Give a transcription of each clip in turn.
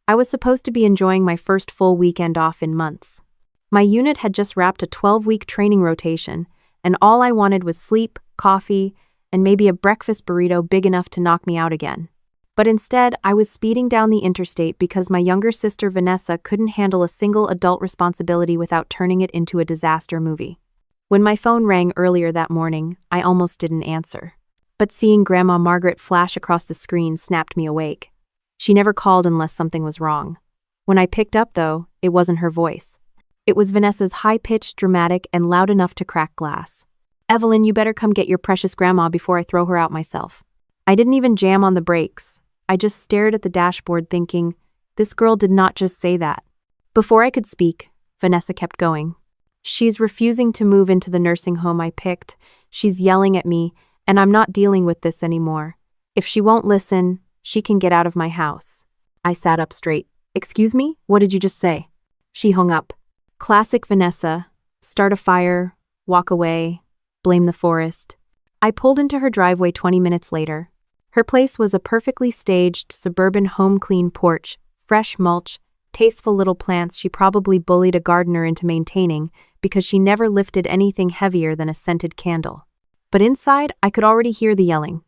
I was supposed to be enjoying my first full weekend off in months. My unit had just wrapped a 12-week training rotation, and all I wanted was sleep, coffee, and maybe a breakfast burrito big enough to knock me out again. But instead, I was speeding down the interstate because my younger sister Vanessa couldn't handle a single adult responsibility without turning it into a disaster movie. When my phone rang earlier that morning, I almost didn't answer. But seeing Grandma Margaret flash across the screen snapped me awake. She never called unless something was wrong. When I picked up, though, it wasn't her voice. It was Vanessa's high-pitched, dramatic, and loud enough to crack glass. "Evelyn, you better come get your precious grandma before I throw her out myself." I didn't even jam on the brakes. I just stared at the dashboard thinking, this girl did not just say that. Before I could speak, Vanessa kept going. "She's refusing to move into the nursing home I picked. She's yelling at me, and I'm not dealing with this anymore. If she won't listen, she can get out of my house." I sat up straight. "Excuse me? What did you just say?" She hung up. Classic Vanessa. Start a fire, walk away, blame the forest. I pulled into her driveway 20 minutes later. Her place was a perfectly staged suburban home-clean porch, fresh mulch, tasteful little plants she probably bullied a gardener into maintaining because she never lifted anything heavier than a scented candle. But inside, I could already hear the yelling.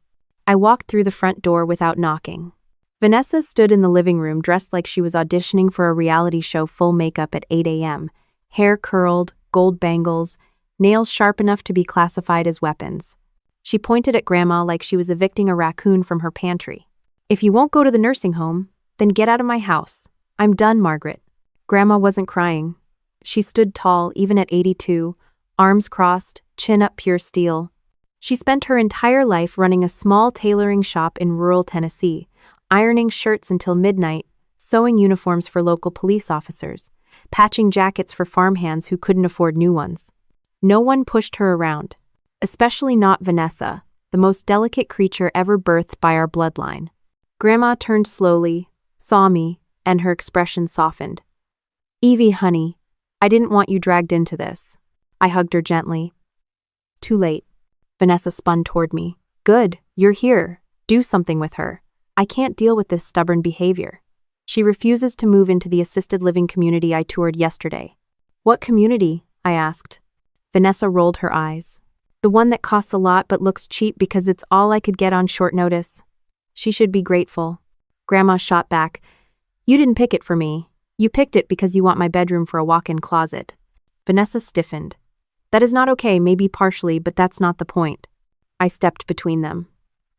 I walked through the front door without knocking. Vanessa stood in the living room dressed like she was auditioning for a reality show, full makeup at 8 a.m., hair curled, gold bangles, nails sharp enough to be classified as weapons. She pointed at Grandma like she was evicting a raccoon from her pantry. "If you won't go to the nursing home, then get out of my house. I'm done, Margaret." Grandma wasn't crying. She stood tall, even at 82, arms crossed, chin up, pure steel. She spent her entire life running a small tailoring shop in rural Tennessee, ironing shirts until midnight, sewing uniforms for local police officers, patching jackets for farmhands who couldn't afford new ones. No one pushed her around, especially not Vanessa, the most delicate creature ever birthed by our bloodline. Grandma turned slowly, saw me, and her expression softened. "Evie, honey, I didn't want you dragged into this." I hugged her gently. Too late. Vanessa spun toward me. "Good, you're here. Do something with her. I can't deal with this stubborn behavior. She refuses to move into the assisted living community I toured yesterday." "What community?" I asked. Vanessa rolled her eyes. "The one that costs a lot but looks cheap because it's all I could get on short notice. She should be grateful." Grandma shot back. "You didn't pick it for me. You picked it because you want my bedroom for a walk-in closet." Vanessa stiffened. "That is not okay, maybe partially, but that's not the point." I stepped between them.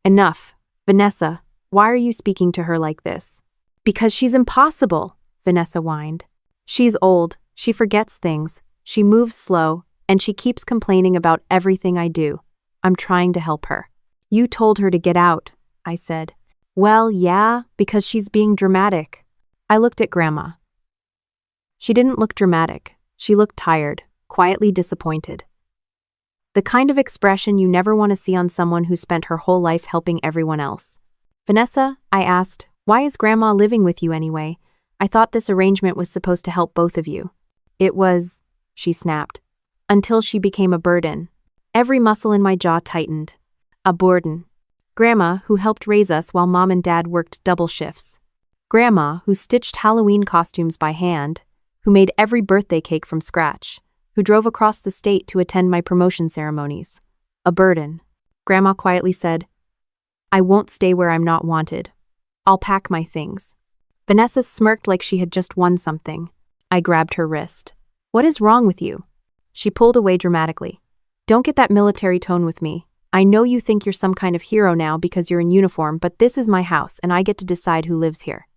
"Enough. Vanessa, why are you speaking to her like this?" "Because she's impossible," Vanessa whined. "She's old, she forgets things, she moves slow, and she keeps complaining about everything I do. I'm trying to help her." "You told her to get out," I said. "Well, yeah, because she's being dramatic." I looked at Grandma. She didn't look dramatic. She looked tired, quietly disappointed. The kind of expression you never want to see on someone who spent her whole life helping everyone else. "Vanessa," I asked, "why is Grandma living with you anyway? I thought this arrangement was supposed to help both of you." "It was," she snapped, "until she became a burden." Every muscle in my jaw tightened. A burden. Grandma, who helped raise us while Mom and Dad worked double shifts. Grandma, who stitched Halloween costumes by hand, who made every birthday cake from scratch, who drove across the state to attend my promotion ceremonies. A burden. Grandma quietly said, "I won't stay where I'm not wanted. I'll pack my things." Vanessa smirked like she had just won something. I grabbed her wrist. "What is wrong with you?" She pulled away dramatically. "Don't get that military tone with me. I know you think you're some kind of hero now because you're in uniform, but this is my house and I get to decide who lives here."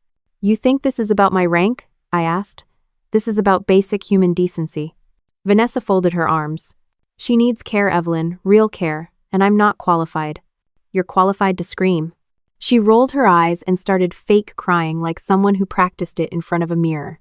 "You think this is about my rank?" I asked. "This is about basic human decency." Vanessa folded her arms. "She needs care, Evelyn, real care, and I'm not qualified." "You're qualified to scream." She rolled her eyes and started fake crying like someone who practiced it in front of a mirror.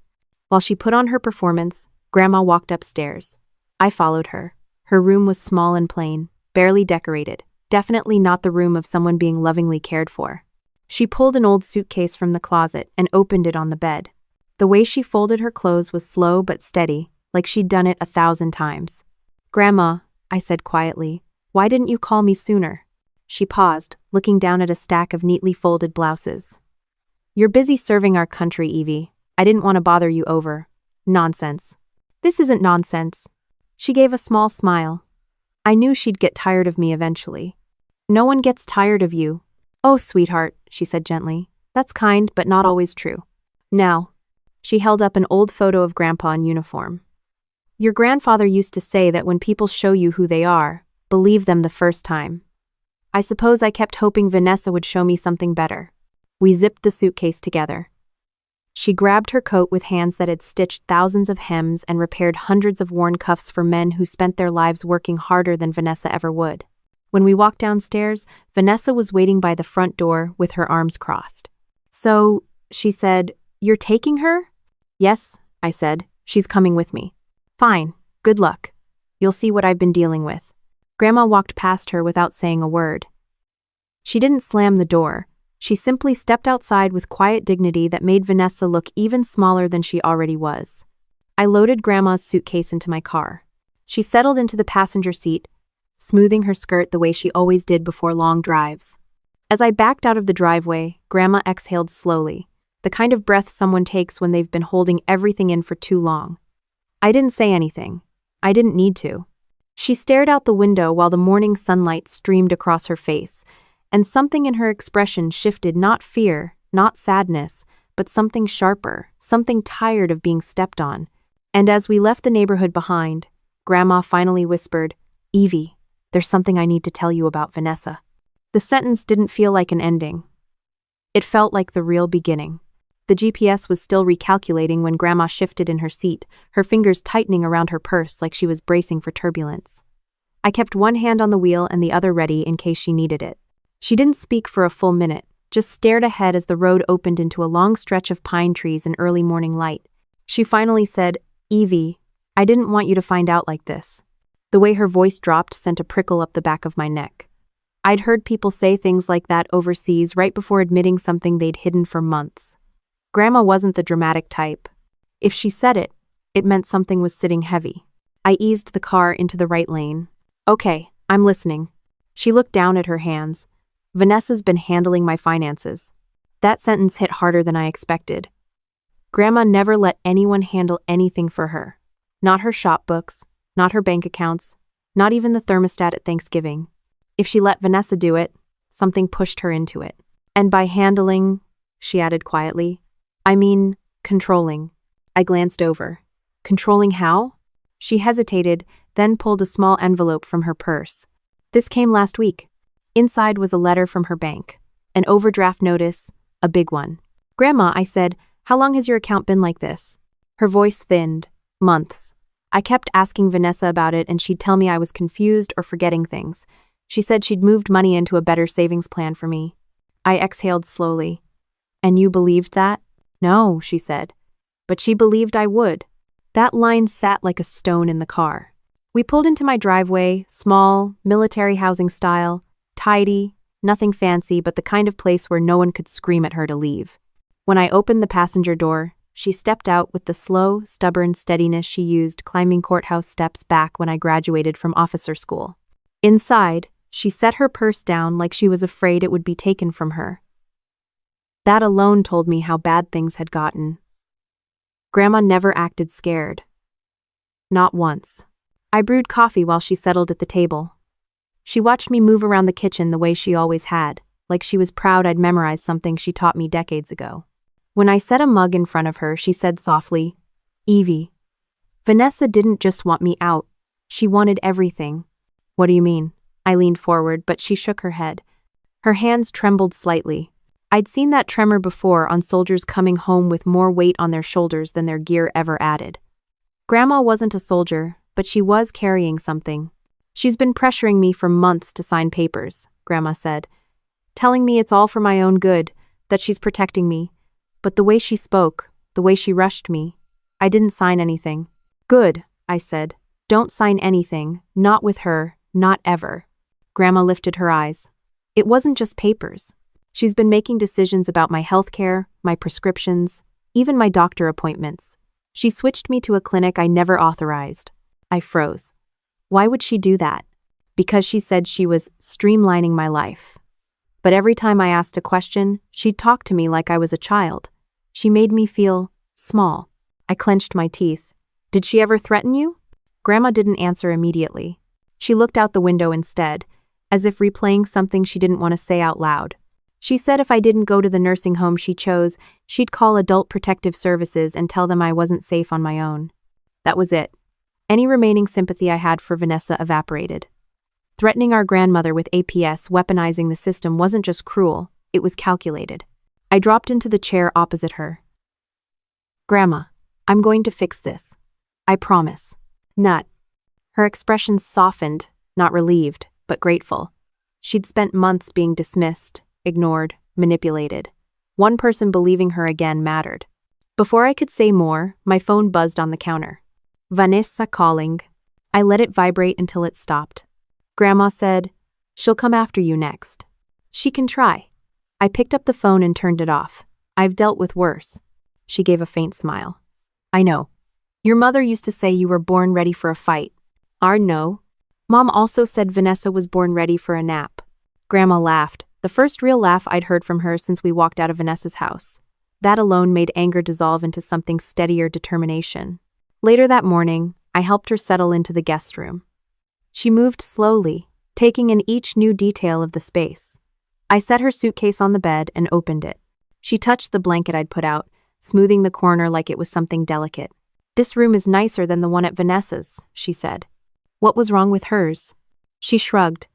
While she put on her performance, Grandma walked upstairs. I followed her. Her room was small and plain, barely decorated, definitely not the room of someone being lovingly cared for. She pulled an old suitcase from the closet and opened it on the bed. The way she folded her clothes was slow but steady, like she'd done it 1,000 times. "Grandma," I said quietly, "why didn't you call me sooner?" She paused, looking down at a stack of neatly folded blouses. You're busy serving our country, Evie. I didn't want to bother you over. Nonsense. This isn't nonsense. She gave a small smile. I knew she'd get tired of me eventually. No one gets tired of you. Oh, sweetheart, she said gently. That's kind, but not always true. Now, she held up an old photo of Grandpa in uniform. Your grandfather used to say that when people show you who they are, believe them the first time. I suppose I kept hoping Vanessa would show me something better. We zipped the suitcase together. She grabbed her coat with hands that had stitched thousands of hems and repaired hundreds of worn cuffs for men who spent their lives working harder than Vanessa ever would. When we walked downstairs, Vanessa was waiting by the front door with her arms crossed. So, she said, you're taking her? Yes, I said. She's coming with me. Fine. Good luck. You'll see what I've been dealing with. Grandma walked past her without saying a word. She didn't slam the door. She simply stepped outside with quiet dignity that made Vanessa look even smaller than she already was. I loaded Grandma's suitcase into my car. She settled into the passenger seat, smoothing her skirt the way she always did before long drives. As I backed out of the driveway, Grandma exhaled slowly, the kind of breath someone takes when they've been holding everything in for too long. I didn't say anything. I didn't need to. She stared out the window while the morning sunlight streamed across her face, and something in her expression shifted, not fear, not sadness, but something sharper, something tired of being stepped on. And as we left the neighborhood behind, Grandma finally whispered, Evie, there's something I need to tell you about Vanessa. The sentence didn't feel like an ending. It felt like the real beginning. The GPS was still recalculating when Grandma shifted in her seat, her fingers tightening around her purse like she was bracing for turbulence. I kept one hand on the wheel and the other ready in case she needed it. She didn't speak for a full minute, just stared ahead as the road opened into a long stretch of pine trees and early morning light. She finally said, Evie, I didn't want you to find out like this. The way her voice dropped sent a prickle up the back of my neck. I'd heard people say things like that overseas right before admitting something they'd hidden for months. Grandma wasn't the dramatic type. If she said it, it meant something was sitting heavy. I eased the car into the right lane. Okay, I'm listening. She looked down at her hands. Vanessa's been handling my finances. That sentence hit harder than I expected. Grandma never let anyone handle anything for her. Not her shop books, not her bank accounts, not even the thermostat at Thanksgiving. If she let Vanessa do it, something pushed her into it. And by handling, she added quietly, I mean, controlling. I glanced over. Controlling how? She hesitated, then pulled a small envelope from her purse. This came last week. Inside was a letter from her bank. An overdraft notice, a big one. Grandma, I said, how long has your account been like this? Her voice thinned. Months. I kept asking Vanessa about it and she'd tell me I was confused or forgetting things. She said she'd moved money into a better savings plan for me. I exhaled slowly. And you believed that? No, she said. But she believed I would. That line sat like a stone in the car. We pulled into my driveway, small, military housing style, tidy, nothing fancy, but the kind of place where no one could scream at her to leave. When I opened the passenger door, she stepped out with the slow, stubborn steadiness she used climbing courthouse steps back when I graduated from officer school. Inside, she set her purse down like she was afraid it would be taken from her. That alone told me how bad things had gotten. Grandma never acted scared. Not once. I brewed coffee while she settled at the table. She watched me move around the kitchen the way she always had, like she was proud I'd memorized something she taught me decades ago. When I set a mug in front of her, she said softly, Evie, Vanessa didn't just want me out. She wanted everything. What do you mean? I leaned forward, but she shook her head. Her hands trembled slightly. I'd seen that tremor before on soldiers coming home with more weight on their shoulders than their gear ever added. Grandma wasn't a soldier, but she was carrying something. She's been pressuring me for months to sign papers, Grandma said, telling me it's all for my own good, that she's protecting me. But the way she spoke, the way she rushed me, I didn't sign anything. Good, I said. Don't sign anything, not with her, not ever. Grandma lifted her eyes. It wasn't just papers. She's been making decisions about my health care, my prescriptions, even my doctor appointments. She switched me to a clinic I never authorized. I froze. Why would she do that? Because she said she was streamlining my life. But every time I asked a question, she'd talk to me like I was a child. She made me feel small. I clenched my teeth. Did she ever threaten you? Grandma didn't answer immediately. She looked out the window instead, as if replaying something she didn't want to say out loud. She said if I didn't go to the nursing home she chose, she'd call Adult Protective Services and tell them I wasn't safe on my own. That was it. Any remaining sympathy I had for Vanessa evaporated. Threatening our grandmother with APS weaponizing the system wasn't just cruel, it was calculated. I dropped into the chair opposite her. Grandma, I'm going to fix this. I promise. Nut. Her expression softened, not relieved, but grateful. She'd spent months being dismissed, ignored, manipulated. One person believing her again mattered. Before I could say more, my phone buzzed on the counter. Vanessa calling. I let it vibrate until it stopped. Grandma said, "She'll come after you next." She can try. I picked up the phone and turned it off. I've dealt with worse. She gave a faint smile. I know. Your mother used to say you were born ready for a fight. No. Mom also said Vanessa was born ready for a nap. Grandma laughed, the first real laugh I'd heard from her since we walked out of Vanessa's house. That alone made anger dissolve into something steadier determination. Later that morning, I helped her settle into the guest room. She moved slowly, taking in each new detail of the space. I set her suitcase on the bed and opened it. She touched the blanket I'd put out, smoothing the corner like it was something delicate. This room is nicer than the one at Vanessa's, she said. What was wrong with hers? She shrugged.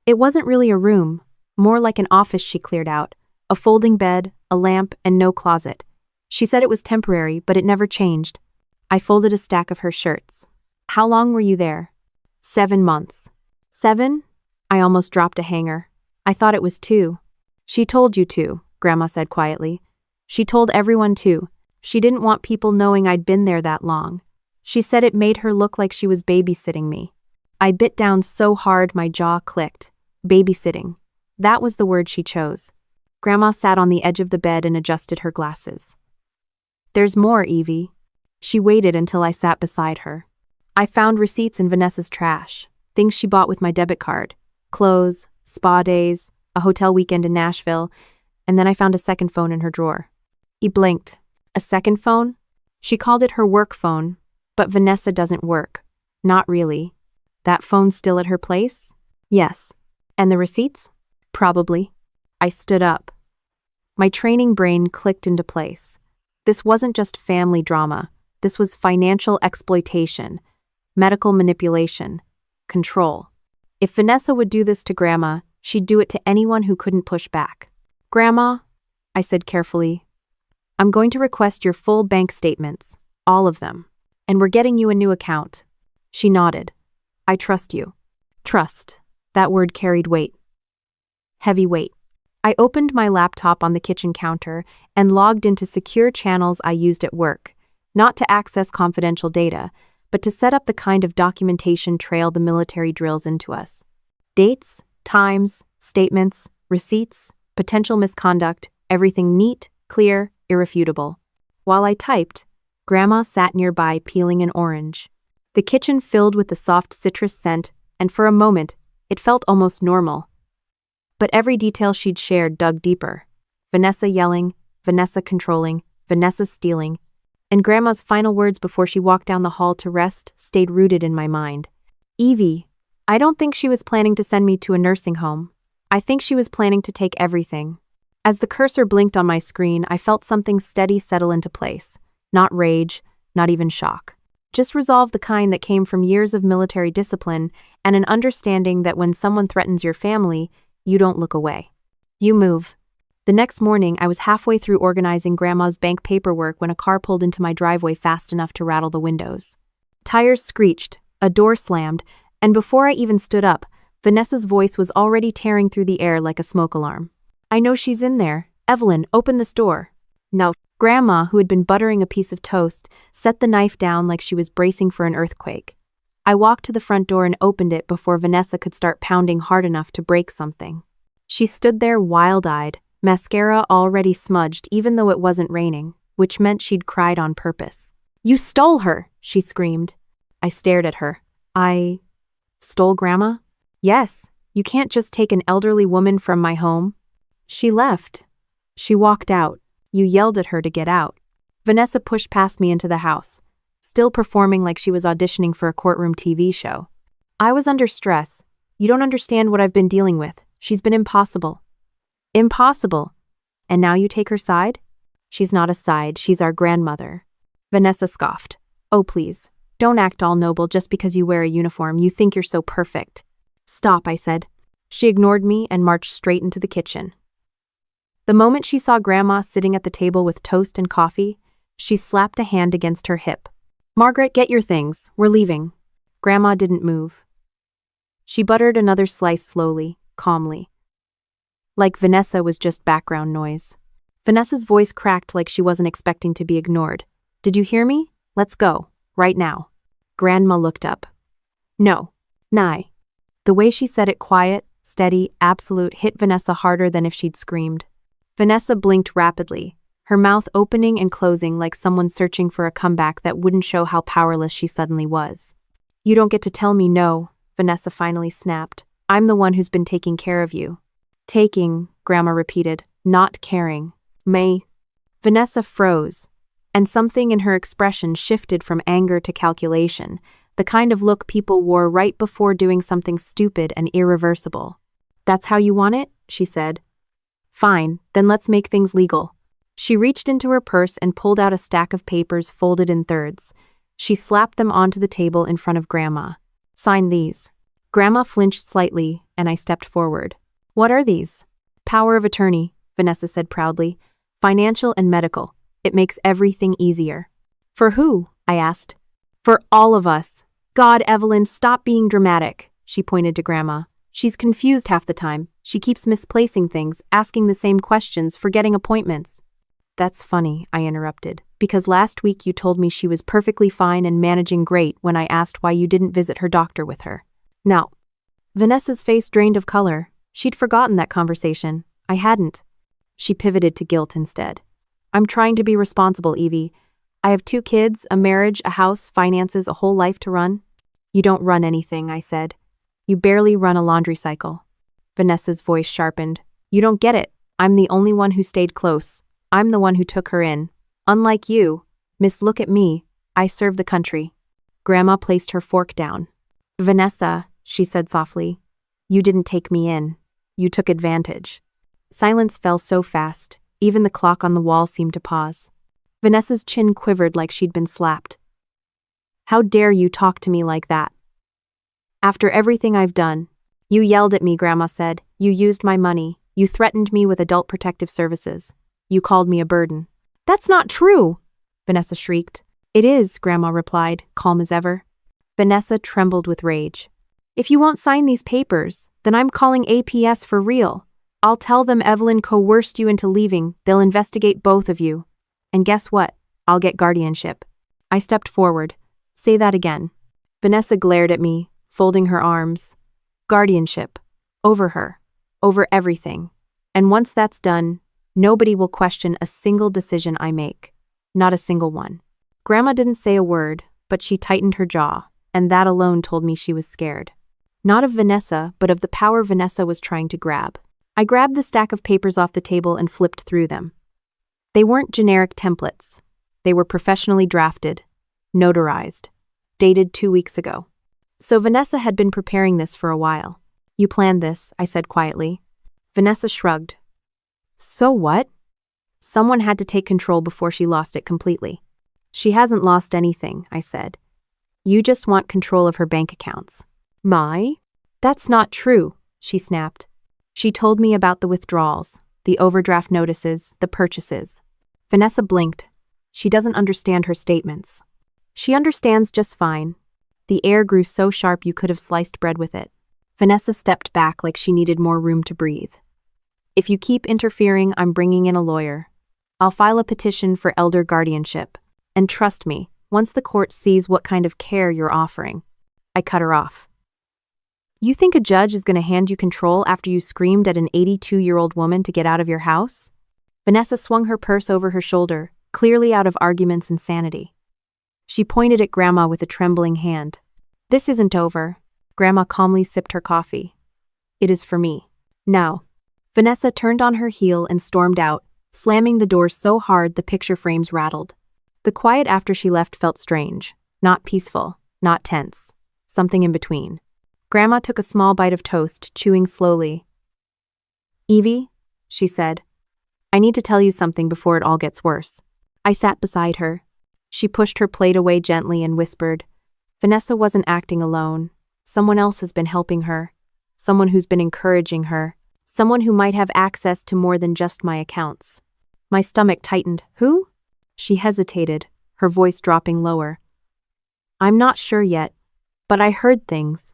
It wasn't really a room, more like an office she cleared out, a folding bed, a lamp, and no closet. She said it was temporary, but it never changed. I folded a stack of her shirts. How long were you there? 7 months. 7? I almost dropped a hanger. I thought it was 2. She told you to, Grandma said quietly. She told everyone to. She didn't want people knowing I'd been there that long. She said it made her look like she was babysitting me. I bit down so hard my jaw clicked. Babysitting. That was the word she chose. Grandma sat on the edge of the bed and adjusted her glasses. There's more, Evie. She waited until I sat beside her. I found receipts in Vanessa's trash, things she bought with my debit card, clothes, spa days, a hotel weekend in Nashville, and then I found a second phone in her drawer. He blinked. A second phone? She called it her work phone, but Vanessa doesn't work. Not really. That phone's still at her place? Yes. And the receipts? Probably. I stood up. My training brain clicked into place. This wasn't just family drama. This was financial exploitation, medical manipulation, control. If Vanessa would do this to Grandma, she'd do it to anyone who couldn't push back. Grandma, I said carefully, I'm going to request your full bank statements, all of them, and we're getting you a new account. She nodded. I trust you. Trust. That word carried weight. Heavy weight. I opened my laptop on the kitchen counter and logged into secure channels I used at work, not to access confidential data, but to set up the kind of documentation trail the military drills into us. Dates, times, statements, receipts, potential misconduct, everything neat, clear, irrefutable. While I typed, Grandma sat nearby peeling an orange. The kitchen filled with the soft citrus scent, and for a moment, it felt almost normal. But every detail she'd shared dug deeper. Vanessa yelling, Vanessa controlling, Vanessa stealing, and Grandma's final words before she walked down the hall to rest stayed rooted in my mind. Evie, I don't think she was planning to send me to a nursing home. I think she was planning to take everything. As the cursor blinked on my screen, I felt something steady settle into place. Not rage, not even shock. Just resolve, the kind that came from years of military discipline and an understanding that when someone threatens your family, you don't look away. You move. The next morning, I was halfway through organizing Grandma's bank paperwork when a car pulled into my driveway fast enough to rattle the windows. Tires screeched, a door slammed, and before I even stood up, Vanessa's voice was already tearing through the air like a smoke alarm. I know she's in there. Evelyn, open this door. No. Grandma, who had been buttering a piece of toast, set the knife down like she was bracing for an earthquake. I walked to the front door and opened it before Vanessa could start pounding hard enough to break something. She stood there wild-eyed, mascara already smudged even though it wasn't raining, which meant she'd cried on purpose. You stole her, she screamed. I stared at her. I stole Grandma? Yes, you can't just take an elderly woman from my home. She left. She walked out. You yelled at her to get out. Vanessa pushed past me into the house, still performing like she was auditioning for a courtroom TV show. I was under stress. You don't understand what I've been dealing with. She's been impossible. Impossible. And now you take her side? She's not a side, she's our grandmother. Vanessa scoffed. Oh, please. Don't act all noble just because you wear a uniform. You think you're so perfect. Stop, I said. She ignored me and marched straight into the kitchen. The moment she saw Grandma sitting at the table with toast and coffee, she slapped a hand against her hip. Margaret, get your things. We're leaving. Grandma didn't move. She buttered another slice slowly, calmly. Like Vanessa was just background noise. Vanessa's voice cracked like she wasn't expecting to be ignored. Did you hear me? Let's go. Right now. Grandma looked up. No. Nigh. The way she said it, quiet, steady, absolute, hit Vanessa harder than if she'd screamed. Vanessa blinked rapidly, her mouth opening and closing like someone searching for a comeback that wouldn't show how powerless she suddenly was. You don't get to tell me no, Vanessa finally snapped. I'm the one who's been taking care of you. Taking, Grandma repeated, not caring. May. Vanessa froze, and something in her expression shifted from anger to calculation, the kind of look people wore right before doing something stupid and irreversible. That's how you want it? She said. Fine, then let's make things legal. She reached into her purse and pulled out a stack of papers folded in thirds. She slapped them onto the table in front of Grandma. Sign these. Grandma flinched slightly, and I stepped forward. What are these? Power of attorney, Vanessa said proudly. Financial and medical. It makes everything easier. For who? I asked. For all of us. God, Evelyn, stop being dramatic, she pointed to Grandma. She's confused half the time. She keeps misplacing things, asking the same questions, forgetting appointments. That's funny, I interrupted, because last week you told me she was perfectly fine and managing great when I asked why you didn't visit her doctor with her. Now, Vanessa's face drained of color. She'd forgotten that conversation. I hadn't. She pivoted to guilt instead. I'm trying to be responsible, Evie. I have 2 kids, a marriage, a house, finances, a whole life to run. You don't run anything, I said. You barely run a laundry cycle. Vanessa's voice sharpened. You don't get it. I'm the only one who stayed close. I'm the one who took her in. Unlike you, Miss, look at me. I serve the country. Grandma placed her fork down. Vanessa, she said softly, you didn't take me in. You took advantage. Silence fell so fast, even the clock on the wall seemed to pause. Vanessa's chin quivered like she'd been slapped. How dare you talk to me like that? After everything I've done, you yelled at me, Grandma said. You used my money. You threatened me with adult protective services. You called me a burden. That's not true, Vanessa shrieked. It is, Grandma replied, calm as ever. Vanessa trembled with rage. If you won't sign these papers, then I'm calling APS for real. I'll tell them Evelyn coerced you into leaving. They'll investigate both of you. And guess what? I'll get guardianship. I stepped forward. Say that again. Vanessa glared at me, folding her arms. Guardianship. Over her. Over everything. And once that's done, nobody will question a single decision I make. Not a single one. Grandma didn't say a word, but she tightened her jaw, and that alone told me she was scared. Not of Vanessa, but of the power Vanessa was trying to grab. I grabbed the stack of papers off the table and flipped through them. They weren't generic templates. They were professionally drafted, notarized, dated 2 weeks ago. So Vanessa had been preparing this for a while. You planned this, I said quietly. Vanessa shrugged. So what? Someone had to take control before she lost it completely. She hasn't lost anything, I said. You just want control of her bank accounts. My? That's not true, she snapped. She told me about the withdrawals, the overdraft notices, the purchases. Vanessa blinked. She doesn't understand her statements. She understands just fine. The air grew so sharp you could have sliced bread with it. Vanessa stepped back like she needed more room to breathe. If you keep interfering, I'm bringing in a lawyer. I'll file a petition for elder guardianship. And trust me, once the court sees what kind of care you're offering. I cut her off. You think a judge is going to hand you control after you screamed at an 82-year-old woman to get out of your house? Vanessa swung her purse over her shoulder, clearly out of arguments and sanity. She pointed at Grandma with a trembling hand. This isn't over. Grandma calmly sipped her coffee. It is for me. Now. Vanessa turned on her heel and stormed out, slamming the door so hard the picture frames rattled. The quiet after she left felt strange, not peaceful, not tense, something in between. Grandma took a small bite of toast, chewing slowly. "Evie," she said, "I need to tell you something before it all gets worse." I sat beside her. She pushed her plate away gently and whispered, "Vanessa wasn't acting alone. Someone else has been helping her. Someone who's been encouraging her. Someone who might have access to more than just my accounts." My stomach tightened. "Who?" She hesitated, her voice dropping lower. "I'm not sure yet, but I heard things.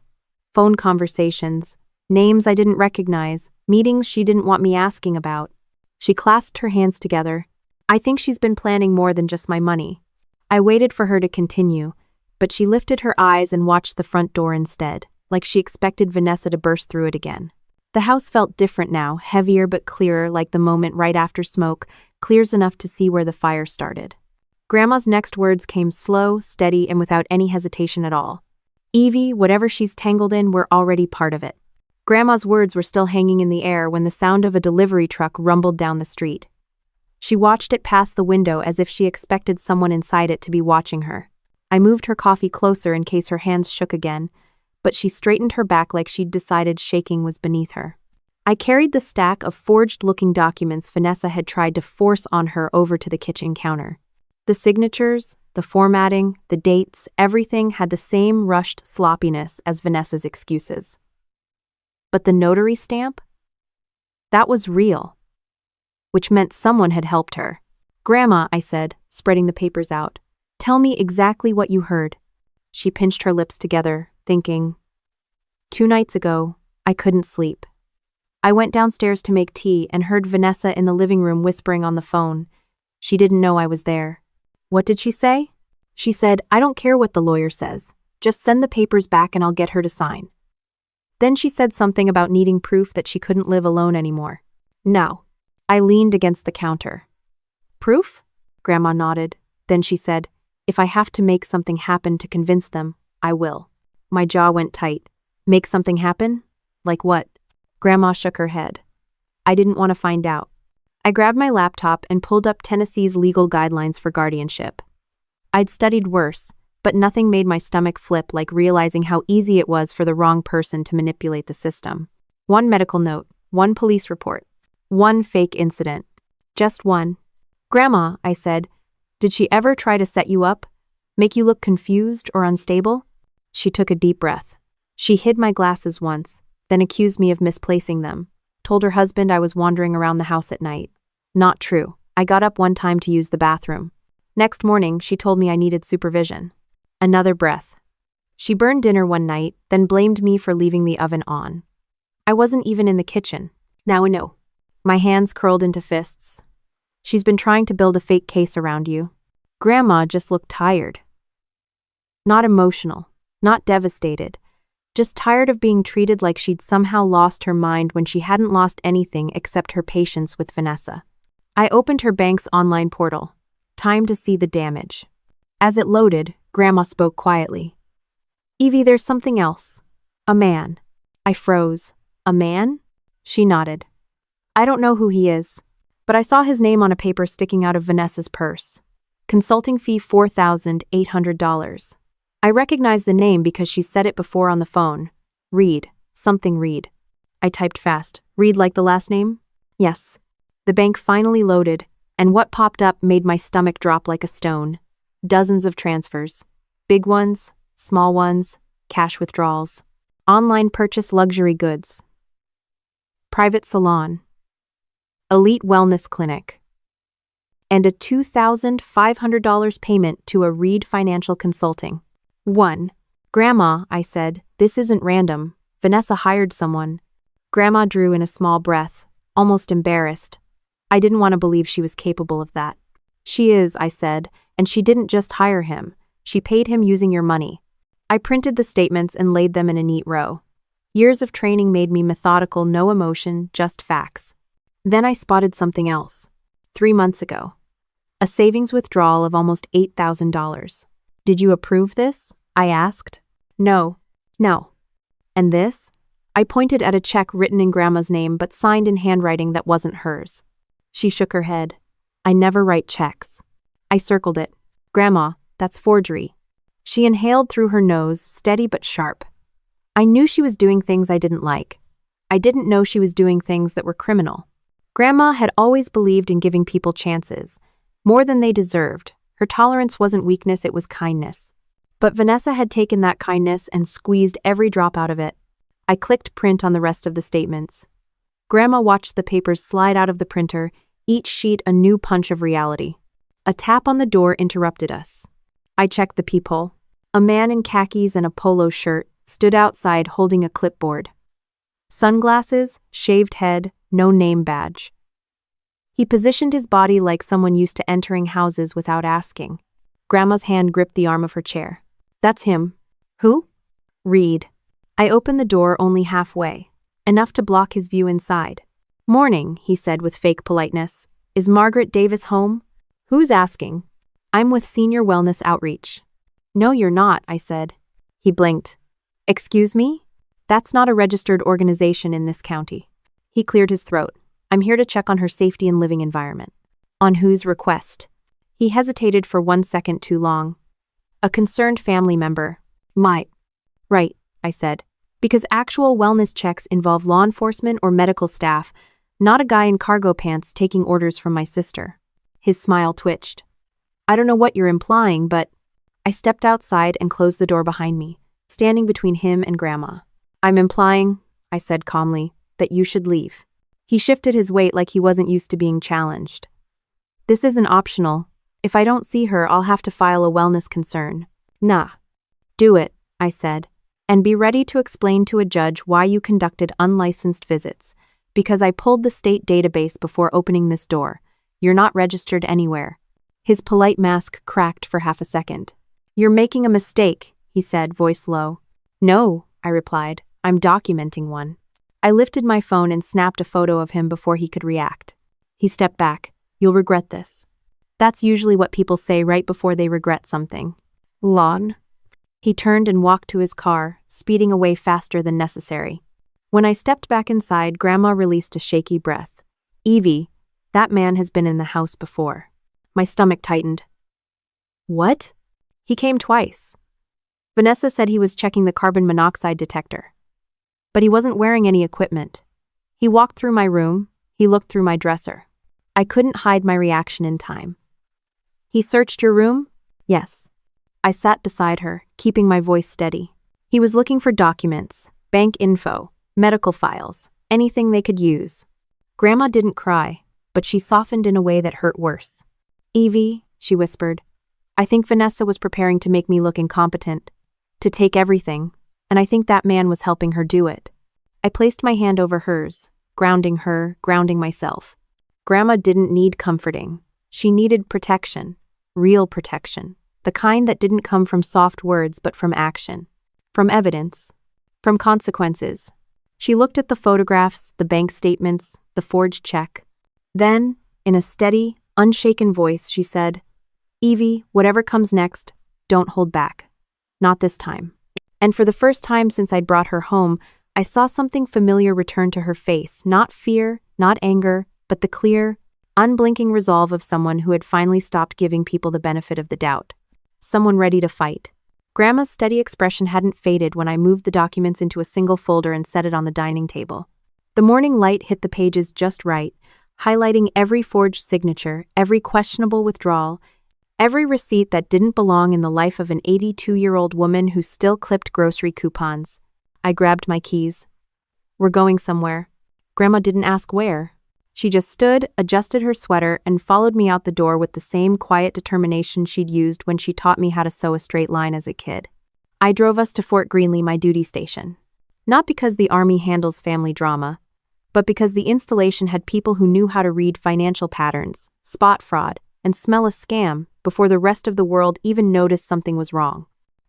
Phone conversations, names I didn't recognize, meetings she didn't want me asking about." She clasped her hands together. "I think she's been planning more than just my money." I waited for her to continue, but she lifted her eyes and watched the front door instead, like she expected Vanessa to burst through it again. The house felt different now, heavier but clearer, like the moment right after smoke, clears enough to see where the fire started. Grandma's next words came slow, steady, and without any hesitation at all. "Evie, whatever she's tangled in, we're already part of it." Grandma's words were still hanging in the air when the sound of a delivery truck rumbled down the street. She watched it pass the window as if she expected someone inside it to be watching her. I moved her coffee closer in case her hands shook again, but she straightened her back like she'd decided shaking was beneath her. I carried the stack of forged-looking documents Vanessa had tried to force on her over to the kitchen counter. The signatures, the formatting, the dates, everything had the same rushed sloppiness as Vanessa's excuses. But the notary stamp? That was real, which meant someone had helped her. "Grandma," I said, spreading the papers out, "tell me exactly what you heard." She pinched her lips together, thinking. 2 nights ago, I couldn't sleep. I went downstairs to make tea and heard Vanessa in the living room whispering on the phone. She didn't know I was there. What did she say? She said, "I don't care what the lawyer says. Just send the papers back and I'll get her to sign." Then she said something about needing proof that she couldn't live alone anymore. No. I leaned against the counter. "Proof?" Grandma nodded. Then she said, "If I have to make something happen to convince them, I will." My jaw went tight. Make something happen? Like what? Grandma shook her head. I didn't want to find out. I grabbed my laptop and pulled up Tennessee's legal guidelines for guardianship. I'd studied worse, but nothing made my stomach flip like realizing how easy it was for the wrong person to manipulate the system. 1 medical note, 1 police report, 1 fake incident. Just 1. "Grandma," I said, "did she ever try to set you up? Make you look confused or unstable?" She took a deep breath. She hid my glasses once, then accused me of misplacing them. Told her husband I was wandering around the house at night. Not true. I got up one time to use the bathroom. Next morning, she told me I needed supervision. Another breath. She burned dinner one night, then blamed me for leaving the oven on. I wasn't even in the kitchen. Now I know. My hands curled into fists. "She's been trying to build a fake case around you." Grandma just looked tired. Not emotional, not devastated, just tired of being treated like she'd somehow lost her mind when she hadn't lost anything except her patience with Vanessa. I opened her bank's online portal. Time to see the damage. As it loaded, Grandma spoke quietly. "Evie, there's something else. A man." I froze. "A man?" She nodded. "I don't know who he is, but I saw his name on a paper sticking out of Vanessa's purse. Consulting fee $4,800. I recognized the name because she said it before on the phone. Reed. Something Reed. I typed fast. Reed like the last name? Yes. The bank finally loaded, and what popped up made my stomach drop like a stone. Dozens of transfers. Big ones, small ones, cash withdrawals. Online purchase luxury goods. Private salon. Elite wellness clinic. And a $2,500 payment to a Reed Financial Consulting. 1. "Grandma," I said, "this isn't random. Vanessa hired someone." Grandma drew in a small breath, almost embarrassed. I didn't want to believe she was capable of that. "She is," I said, "and she didn't just hire him. She paid him using your money." I printed the statements and laid them in a neat row. Years of training made me methodical, no emotion, just facts. Then I spotted something else. 3 months ago. A savings withdrawal of almost $8,000. "Did you approve this?" I asked. No. "And this?" I pointed at a check written in Grandma's name but signed in handwriting that wasn't hers. She shook her head. I never write checks. I circled it. Grandma, that's forgery. She inhaled through her nose, steady but sharp. I knew she was doing things I didn't like. I didn't know she was doing things that were criminal. Grandma had always believed in giving people chances, more than they deserved. Her tolerance wasn't weakness, it was kindness. But Vanessa had taken that kindness and squeezed every drop out of it. I clicked print on the rest of the statements. Grandma watched the papers slide out of the printer, each sheet a new punch of reality. A tap on the door interrupted us. I checked the peephole. A man in khakis and a polo shirt stood outside holding a clipboard. Sunglasses, shaved head, no name badge. He positioned his body like someone used to entering houses without asking. Grandma's hand gripped the arm of her chair. That's him. Who? Reed. I opened the door only halfway, enough to block his view inside. Morning, he said with fake politeness. Is Margaret Davis home? Who's asking? I'm with Senior Wellness Outreach. No, you're not, I said. He blinked. Excuse me? That's not a registered organization in this county. He cleared his throat. I'm here to check on her safety and living environment. On whose request? He hesitated for 1 second too long. A concerned family member. Right, I said. Because actual wellness checks involve law enforcement or medical staff, not a guy in cargo pants taking orders from my sister. His smile twitched. I don't know what you're implying, but... I stepped outside and closed the door behind me, standing between him and Grandma. I'm implying, I said calmly, that you should leave. He shifted his weight like he wasn't used to being challenged. This isn't optional. If I don't see her, I'll have to file a wellness concern. Nah. Do it, I said. And be ready to explain to a judge why you conducted unlicensed visits. Because I pulled the state database before opening this door. You're not registered anywhere. His polite mask cracked for half a second. You're making a mistake, he said, voice low. No, I replied. I'm documenting one. I lifted my phone and snapped a photo of him before he could react. He stepped back. You'll regret this. That's usually what people say right before they regret something. Lon. He turned and walked to his car, speeding away faster than necessary. When I stepped back inside, Grandma released a shaky breath. Evie, that man has been in the house before. My stomach tightened. What? He came twice. Vanessa said he was checking the carbon monoxide detector. But he wasn't wearing any equipment. He walked through my room. He looked through my dresser. I couldn't hide my reaction in time. He searched your room? Yes. I sat beside her, keeping my voice steady. He was looking for documents, bank info, medical files, anything they could use. Grandma didn't cry, but she softened in a way that hurt worse. Evie, she whispered, I think Vanessa was preparing to make me look incompetent, to take everything, and I think that man was helping her do it. I placed my hand over hers, grounding her, grounding myself. Grandma didn't need comforting. She needed protection, real protection, the kind that didn't come from soft words but from action, from evidence, from consequences. She looked at the photographs, the bank statements, the forged check. Then, in a steady, unshaken voice, she said, Evie, whatever comes next, don't hold back. Not this time. And for the first time since I'd brought her home, I saw something familiar return to her face, not fear, not anger, but the clear, unblinking resolve of someone who had finally stopped giving people the benefit of the doubt. Someone ready to fight. Grandma's steady expression hadn't faded when I moved the documents into a single folder and set it on the dining table. The morning light hit the pages just right, highlighting every forged signature, every questionable withdrawal, every receipt that didn't belong in the life of an 82-year-old woman who still clipped grocery coupons. I grabbed my keys. We're going somewhere. Grandma didn't ask where. She just stood, adjusted her sweater, and followed me out the door with the same quiet determination she'd used when she taught me how to sew a straight line as a kid. I drove us to Fort Greely, my duty station. Not because the Army handles family drama, but because the installation had people who knew how to read financial patterns, spot fraud, and smell a scam before the rest of the world even noticed something was wrong.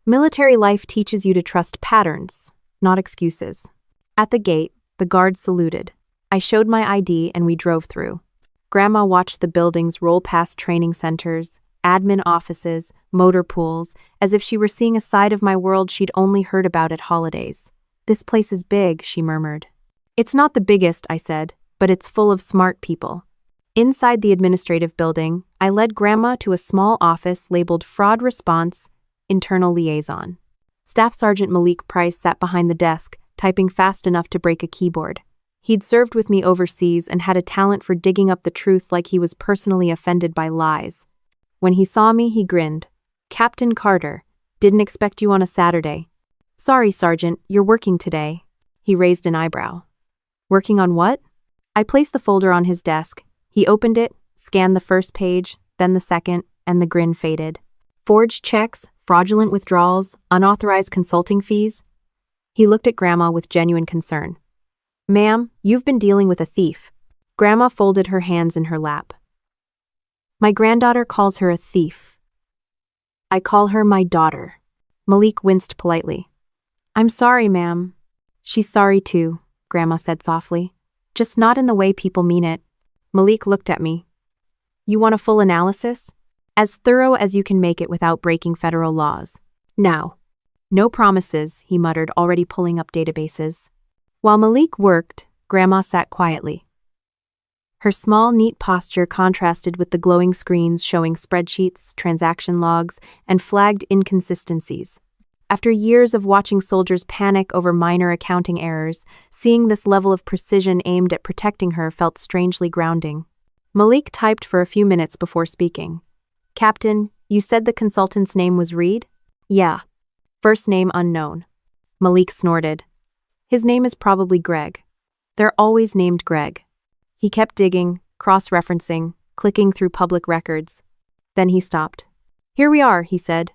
Military life teaches you to trust patterns, not excuses. At the gate, the guard saluted. I showed my ID and we drove through. Grandma watched the buildings roll past training centers, admin offices, motor pools, as if she were seeing a side of my world she'd only heard about at holidays. This place is big, she murmured. It's not the biggest, I said, but it's full of smart people. Inside the administrative building, I led Grandma to a small office labeled Fraud Response, Internal Liaison. Staff Sergeant Malik Price sat behind the desk, typing fast enough to break a keyboard. He'd served with me overseas and had a talent for digging up the truth like he was personally offended by lies. When he saw me, he grinned. "Captain Carter, didn't expect you on a Saturday." "Sorry, Sergeant, you're working today." He raised an eyebrow. "Working on what?" I placed the folder on his desk. He opened it, scanned the first page, then the second, and the grin faded. "Forged checks, fraudulent withdrawals, unauthorized consulting fees?" He looked at Grandma with genuine concern. "Ma'am, you've been dealing with a thief." Grandma folded her hands in her lap. "My granddaughter calls her a thief. I call her my daughter." Malik winced politely. "I'm sorry, ma'am." "She's sorry too," Grandma said softly. "Just not in the way people mean it." Malik looked at me. "You want a full analysis? As thorough as you can make it without breaking federal laws. Now." "No promises," he muttered, already pulling up databases. While Malik worked, Grandma sat quietly. Her small, neat posture contrasted with the glowing screens showing spreadsheets, transaction logs, and flagged inconsistencies. After years of watching soldiers panic over minor accounting errors, seeing this level of precision aimed at protecting her felt strangely grounding. Malik typed for a few minutes before speaking. "Captain, you said the consultant's name was Reed?" "Yeah." "First name unknown." Malik snorted. "His name is probably Greg. They're always named Greg." He kept digging, cross-referencing, clicking through public records. Then he stopped. "Here we are," he said.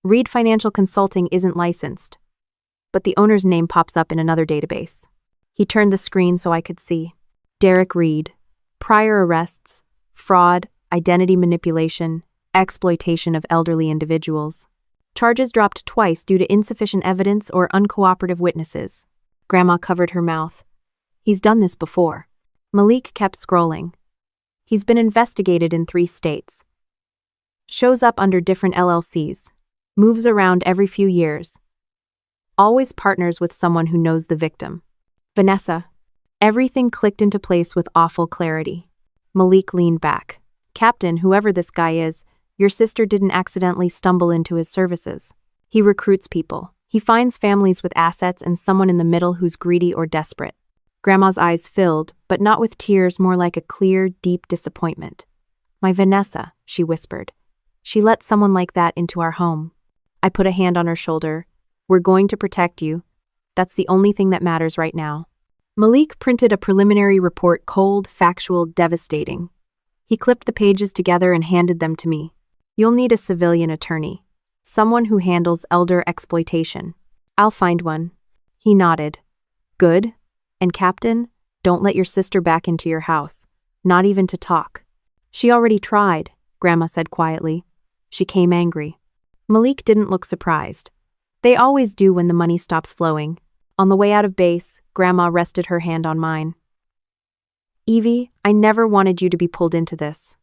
"Reed Financial Consulting isn't licensed. But the owner's name pops up in another database." He turned the screen so I could see. Derek Reed. Prior arrests, fraud, identity manipulation, exploitation of elderly individuals. Charges dropped twice due to insufficient evidence or uncooperative witnesses. Grandma covered her mouth. "He's done this before." Malik kept scrolling. "He's been investigated in 3 states. Shows up under different LLCs. Moves around every few years. Always partners with someone who knows the victim. Vanessa." Everything clicked into place with awful clarity. Malik leaned back. "Captain, whoever this guy is, your sister didn't accidentally stumble into his services. He recruits people. He finds families with assets and someone in the middle who's greedy or desperate." Grandma's eyes filled, but not with tears, more like a clear, deep disappointment. "My Vanessa," she whispered. "She let someone like that into our home." I put a hand on her shoulder. "We're going to protect you. That's the only thing that matters right now." Malik printed a preliminary report, cold, factual, devastating. He clipped the pages together and handed them to me. "You'll need a civilian attorney. Someone who handles elder exploitation." "I'll find one." He nodded. "Good. And Captain, don't let your sister back into your house. Not even to talk." "She already tried," Grandma said quietly. She came angry. Malik didn't look surprised. They always do when the money stops flowing. On the way out of base, Grandma rested her hand on mine. "Evie, I never wanted you to be pulled into this."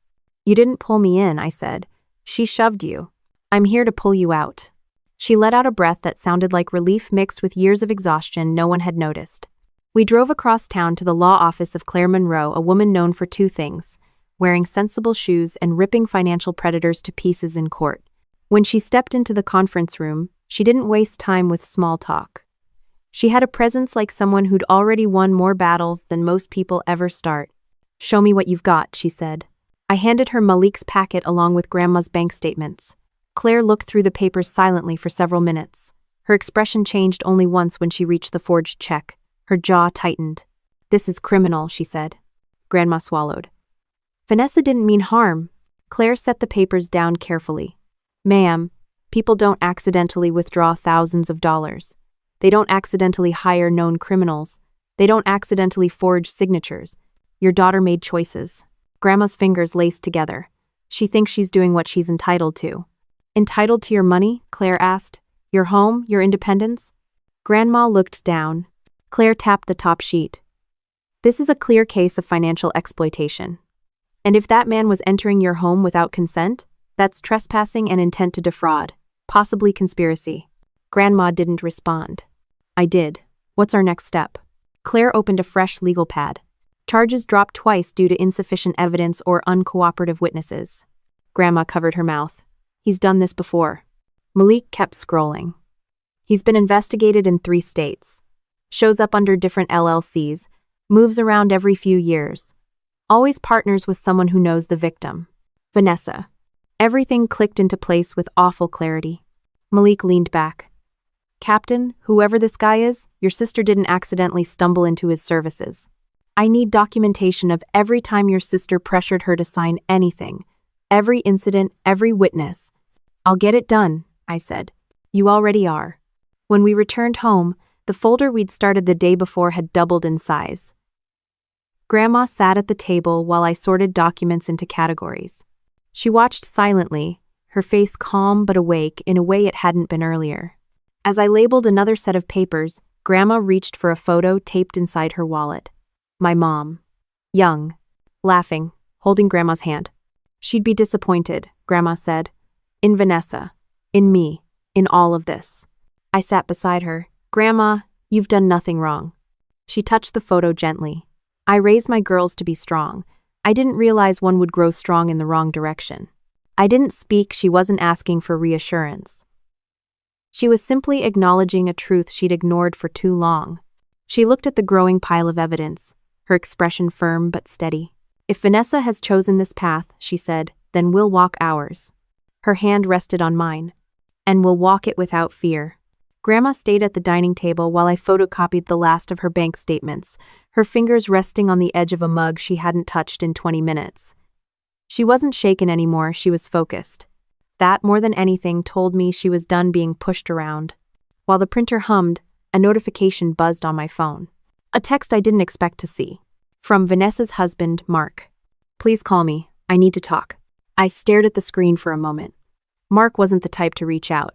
"You didn't pull me in," I said. "She shoved you. I'm here to pull you out." She let out a breath that sounded like relief mixed with years of exhaustion no one had noticed. We drove across town to the law office of Claire Monroe, a woman known for 2 things: wearing sensible shoes and ripping financial predators to pieces in court. When she stepped into the conference room, she didn't waste time with small talk. She had a presence like someone who'd already won more battles than most people ever start. "Show me what you've got," she said. I handed her Malik's packet along with Grandma's bank statements. Claire looked through the papers silently for several minutes. Her expression changed only once when she reached the forged check. Her jaw tightened. "This is criminal," she said. Grandma swallowed. "Vanessa didn't mean harm." Claire set the papers down carefully. "Ma'am, people don't accidentally withdraw thousands of dollars. They don't accidentally hire known criminals. They don't accidentally forge signatures. Your daughter made choices." Grandma's fingers laced together. "She thinks she's doing what she's entitled to." "Entitled to your money?" Claire asked. "Your home, your independence?" Grandma looked down. Claire tapped the top sheet. "This is a clear case of financial exploitation. And if that man was entering your home without consent, that's trespassing and intent to defraud, possibly conspiracy." Grandma didn't respond. I did. What's our next step? Claire opened a fresh legal pad. Charges dropped twice due to insufficient evidence or uncooperative witnesses. Grandma covered her mouth. He's done this before. Malik kept scrolling. He's been investigated in 3 states. Shows up under different LLCs. Moves around every few years. Always partners with someone who knows the victim. Vanessa. Everything clicked into place with awful clarity. Malik leaned back. Captain, whoever this guy is, your sister didn't accidentally stumble into his services. I need documentation of every time your sister pressured her to sign anything. Every incident, every witness. I'll get it done, I said. You already are. When we returned home, the folder we'd started the day before had doubled in size. Grandma sat at the table while I sorted documents into categories. She watched silently, her face calm but awake in a way it hadn't been earlier. As I labeled another set of papers, Grandma reached for a photo taped inside her wallet. My mom. Young. Laughing, holding Grandma's hand. She'd be disappointed, Grandma said. In Vanessa. In me. In all of this. I sat beside her. Grandma, you've done nothing wrong. She touched the photo gently. I raised my girls to be strong. I didn't realize one would grow strong in the wrong direction. I didn't speak, she wasn't asking for reassurance. She was simply acknowledging a truth she'd ignored for too long. She looked at the growing pile of evidence, her expression firm but steady. If Vanessa has chosen this path, she said, then we'll walk ours. Her hand rested on mine. And we'll walk it without fear. Grandma stayed at the dining table while I photocopied the last of her bank statements, her fingers resting on the edge of a mug she hadn't touched in 20 minutes. She wasn't shaken anymore, she was focused. That, more than anything, told me she was done being pushed around. While the printer hummed, a notification buzzed on my phone. A text I didn't expect to see. From Vanessa's husband, Mark. Please call me. I need to talk. I stared at the screen for a moment. Mark wasn't the type to reach out.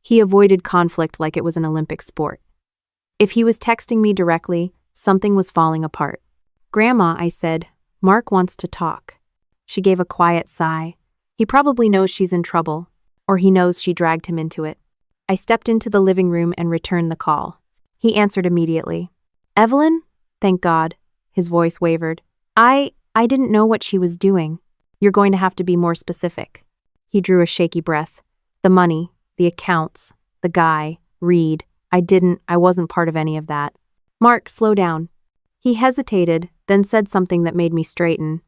He avoided conflict like it was an Olympic sport. If he was texting me directly, something was falling apart. Grandma, I said, Mark wants to talk. She gave a quiet sigh. He probably knows she's in trouble, or he knows she dragged him into it. I stepped into the living room and returned the call. He answered immediately. Evelyn? Thank God. His voice wavered. I didn't know what she was doing. You're going to have to be more specific. He drew a shaky breath. The money, the accounts, the guy, Reed. I wasn't part of any of that. Mark, slow down. He hesitated, then said something that made me straighten.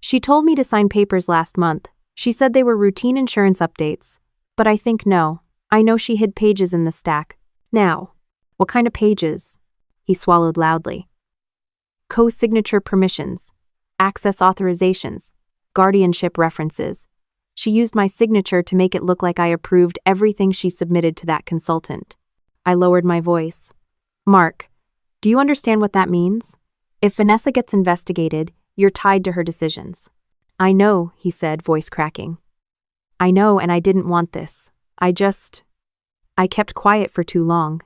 She told me to sign papers last month. She said they were routine insurance updates. But I think no. I know she hid pages in the stack. Now, what kind of pages? He swallowed loudly. Co-signature permissions, access authorizations, guardianship references. She used my signature to make it look like I approved everything she submitted to that consultant. I lowered my voice. Mark, do you understand what that means? If Vanessa gets investigated, you're tied to her decisions. I know, he said, voice cracking. I know, and I didn't want this. I kept quiet for too long.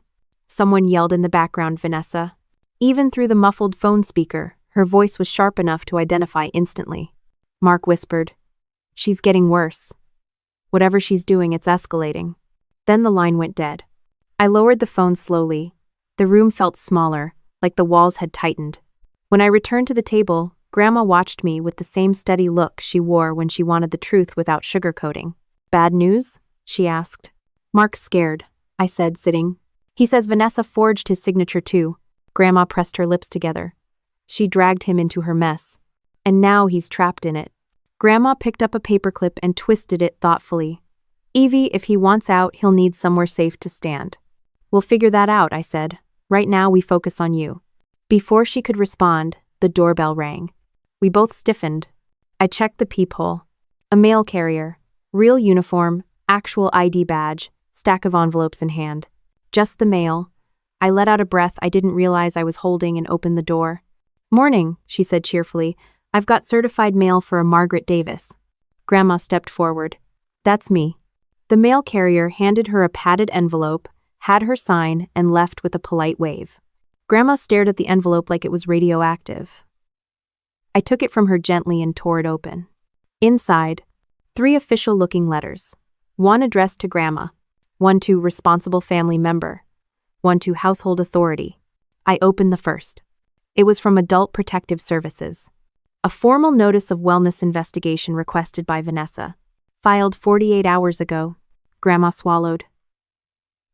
Someone yelled in the background, Vanessa. Even through the muffled phone speaker, her voice was sharp enough to identify instantly. Mark whispered, She's getting worse. Whatever she's doing, it's escalating. Then the line went dead. I lowered the phone slowly. The room felt smaller, like the walls had tightened. When I returned to the table, Grandma watched me with the same steady look she wore when she wanted the truth without sugarcoating. Bad news? She asked. Mark's scared, I said, sitting. He says Vanessa forged his signature too. Grandma pressed her lips together. She dragged him into her mess. And now he's trapped in it. Grandma picked up a paperclip and twisted it thoughtfully. Evie, if he wants out, he'll need somewhere safe to stand. We'll figure that out, I said. Right now we focus on you. Before she could respond, the doorbell rang. We both stiffened. I checked the peephole. A mail carrier. Real uniform, actual ID badge, stack of envelopes in hand. Just the mail. I let out a breath I didn't realize I was holding and opened the door. Morning, she said cheerfully. I've got certified mail for a Margaret Davis. Grandma stepped forward. That's me. The mail carrier handed her a padded envelope, had her sign, and left with a polite wave. Grandma stared at the envelope like it was radioactive. I took it from her gently and tore it open. Inside, 3 official-looking letters. One addressed to Grandma, one to responsible family member, one to household authority. I opened the first. It was from Adult Protective Services. A formal notice of wellness investigation requested by Vanessa. Filed 48 hours ago. Grandma swallowed.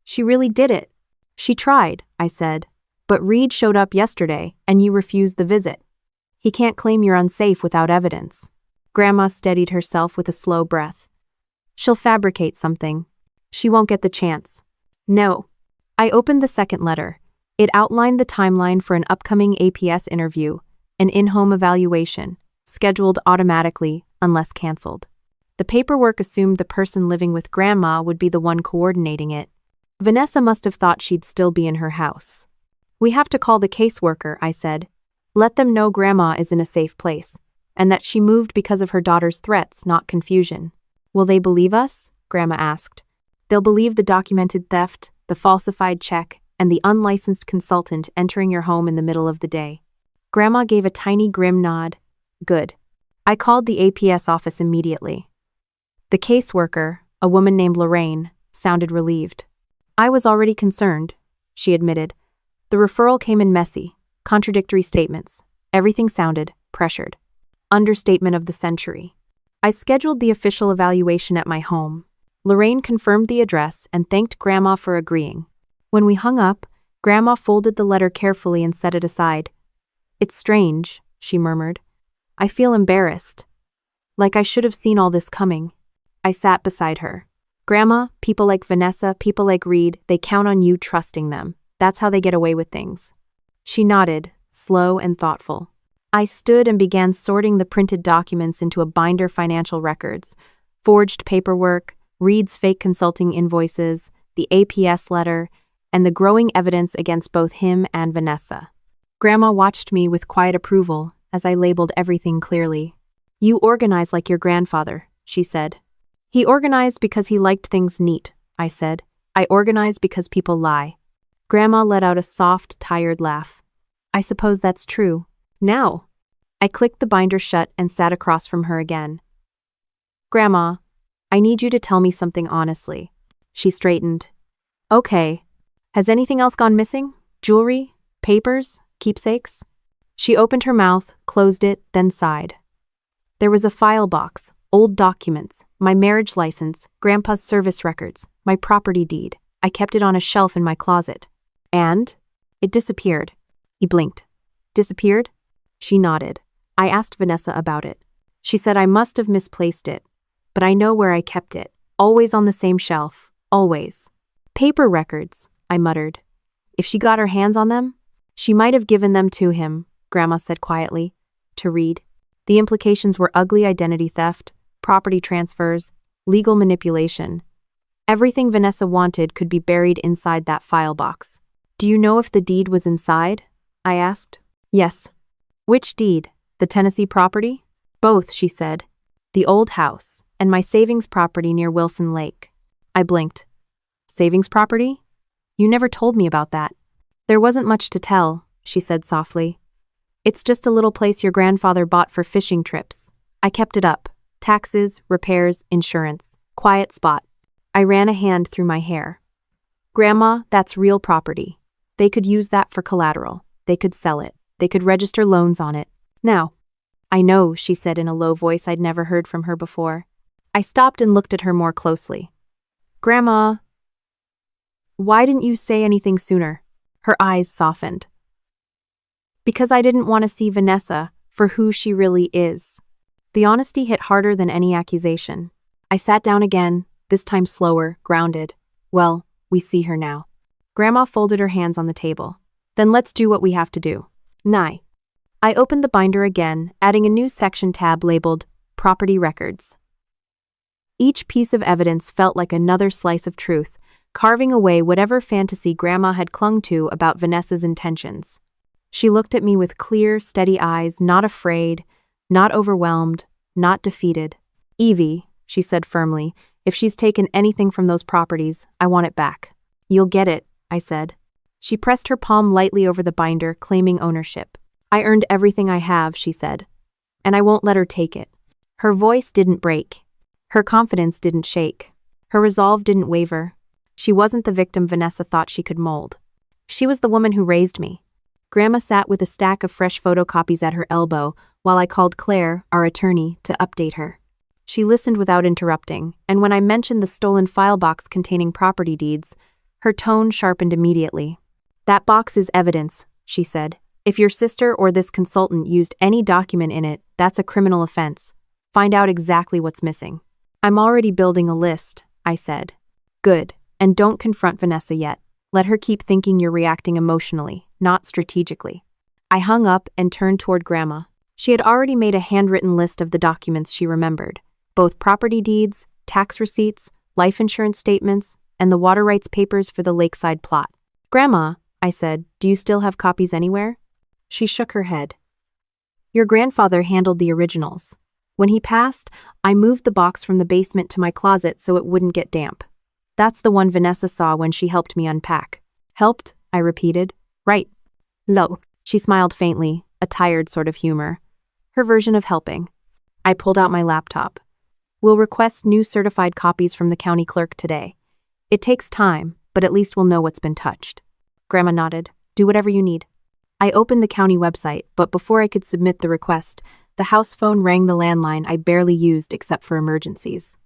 She really did it. She tried, I said. But Reed showed up yesterday, and you refused the visit. He can't claim you're unsafe without evidence. Grandma steadied herself with a slow breath. She'll fabricate something. She won't get the chance. No. I opened the second letter. It outlined the timeline for an upcoming APS interview, an in-home evaluation, scheduled automatically unless canceled. The paperwork assumed the person living with Grandma would be the one coordinating it. Vanessa must have thought she'd still be in her house. We have to call the caseworker, I said. Let them know Grandma is in a safe place, and that she moved because of her daughter's threats, not confusion. Will they believe us? Grandma asked. They'll believe the documented theft, the falsified check, and the unlicensed consultant entering your home in the middle of the day. Grandma gave a tiny grim nod. Good. I called the APS office immediately. The caseworker, a woman named Lorraine, sounded relieved. I was already concerned, she admitted. The referral came in messy, contradictory statements. Everything sounded pressured. Understatement of the century. I scheduled the official evaluation at my home. Lorraine confirmed the address and thanked Grandma for agreeing. When we hung up, Grandma folded the letter carefully and set it aside. It's strange, she murmured. I feel embarrassed. Like I should have seen all this coming. I sat beside her. Grandma, people like Vanessa, people like Reed, they count on you trusting them. That's how they get away with things. She nodded, slow and thoughtful. I stood and began sorting the printed documents into a binder: financial records, forged paperwork, Reed's fake consulting invoices, the APS letter, and the growing evidence against both him and Vanessa. Grandma watched me with quiet approval as I labeled everything clearly. You organize like your grandfather, she said. He organized because he liked things neat, I said. I organize because people lie. Grandma let out a soft, tired laugh. I suppose that's true. Now. I clicked the binder shut and sat across from her again. Grandma, I need you to tell me something honestly. She straightened. Okay. Has anything else gone missing? Jewelry? Papers? Keepsakes? She opened her mouth, closed it, then sighed. There was a file box, old documents, my marriage license, Grandpa's service records, my property deed. I kept it on a shelf in my closet. And? It disappeared. He blinked. Disappeared? She nodded. I asked Vanessa about it. She said I must have misplaced it. But I know where I kept it. Always on the same shelf. Always. Paper records, I muttered. If she got her hands on them? She might have given them to him, Grandma said quietly. To Reed. The implications were ugly identity theft, property transfers, legal manipulation. Everything Vanessa wanted could be buried inside that file box. Do you know if the deed was inside? I asked. Yes. Which deed? The Tennessee property? Both, she said. The old house, and my savings property near Wilson Lake. I blinked. Savings property? You never told me about that. There wasn't much to tell, she said softly. It's just a little place your grandfather bought for fishing trips. I kept it up. Taxes, repairs, insurance. Quiet spot. I ran a hand through my hair. Grandma, that's real property. They could use that for collateral. They could sell it. They could register loans on it. Now. I know, she said in a low voice I'd never heard from her before. I stopped and looked at her more closely. Grandma, why didn't you say anything sooner? Her eyes softened. Because I didn't want to see Vanessa for who she really is. The honesty hit harder than any accusation. I sat down again, this time slower, grounded. Well, we see her now. Grandma folded her hands on the table. Then let's do what we have to do. Nye. I opened the binder again, adding a new section tab labeled Property Records. Each piece of evidence felt like another slice of truth, carving away whatever fantasy Grandma had clung to about Vanessa's intentions. She looked at me with clear, steady eyes, not afraid, not overwhelmed, not defeated. Evie, she said firmly, if she's taken anything from those properties, I want it back. You'll get it, I said. She pressed her palm lightly over the binder, claiming ownership. I earned everything I have, she said, and I won't let her take it. Her voice didn't break. Her confidence didn't shake. Her resolve didn't waver. She wasn't the victim Vanessa thought she could mold. She was the woman who raised me, Grandma sat with a stack of fresh photocopies at her elbow while I called Claire, our attorney, to update her. She listened without interrupting, and when I mentioned the stolen file box containing property deeds, her tone sharpened immediately. "That box is evidence," she said. "If your sister or this consultant used any document in it, that's a criminal offense. Find out exactly what's missing." "I'm already building a list," I said. "Good, and don't confront Vanessa yet. Let her keep thinking you're reacting emotionally, not strategically." I hung up and turned toward Grandma. She had already made a handwritten list of the documents she remembered, both property deeds, tax receipts, life insurance statements, and the water rights papers for the lakeside plot. "Grandma," I said, "do you still have copies anywhere?" She shook her head. "Your grandfather handled the originals. When he passed, I moved the box from the basement to my closet so it wouldn't get damp. That's the one Vanessa saw when she helped me unpack." "Helped?" I repeated. "Right. Lo." She smiled faintly, a tired sort of humor. Her version of helping. I pulled out my laptop. "We'll request new certified copies from the county clerk today. It takes time, but at least we'll know what's been touched." Grandma nodded. "Do whatever you need." I opened the county website, but before I could submit the request, the house phone rang the landline I barely used except for emergencies.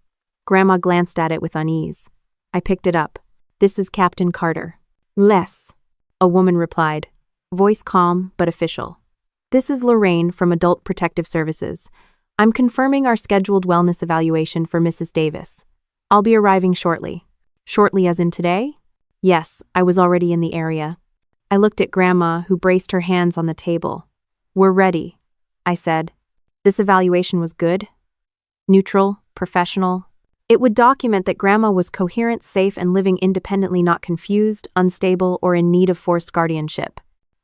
Grandma glanced at it with unease. I picked it up. "This is Captain Carter." "Les," a woman replied, voice calm but official. "This is Lorraine from Adult Protective Services. I'm confirming our scheduled wellness evaluation for Mrs. Davis. I'll be arriving shortly." "Shortly as in today?" "Yes, I was already in the area." I looked at Grandma, who braced her hands on the table. "We're ready," I said. "This evaluation was good? Neutral? Professional?" It would document that Grandma was coherent, safe, and living independently, not confused, unstable, or in need of forced guardianship.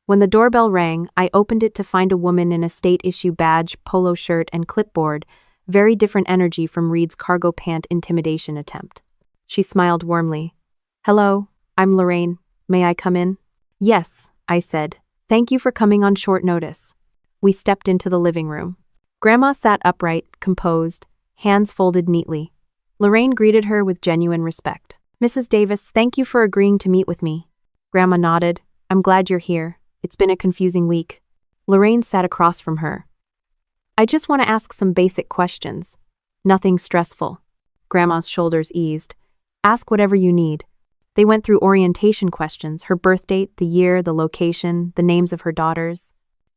When the doorbell rang, I opened it to find a woman in a state-issue badge, polo shirt, and clipboard, very different energy from Reed's cargo pant intimidation attempt. She smiled warmly. "Hello, I'm Lorraine. May I come in?" "Yes," I said. "Thank you for coming on short notice." We stepped into the living room. Grandma sat upright, composed, hands folded neatly. Lorraine greeted her with genuine respect. "Mrs. Davis, thank you for agreeing to meet with me." Grandma nodded. "I'm glad you're here. It's been a confusing week." Lorraine sat across from her. "I just want to ask some basic questions. Nothing stressful." Grandma's shoulders eased. "Ask whatever you need." They went through orientation questions, her birth date, the year, the location, the names of her daughters.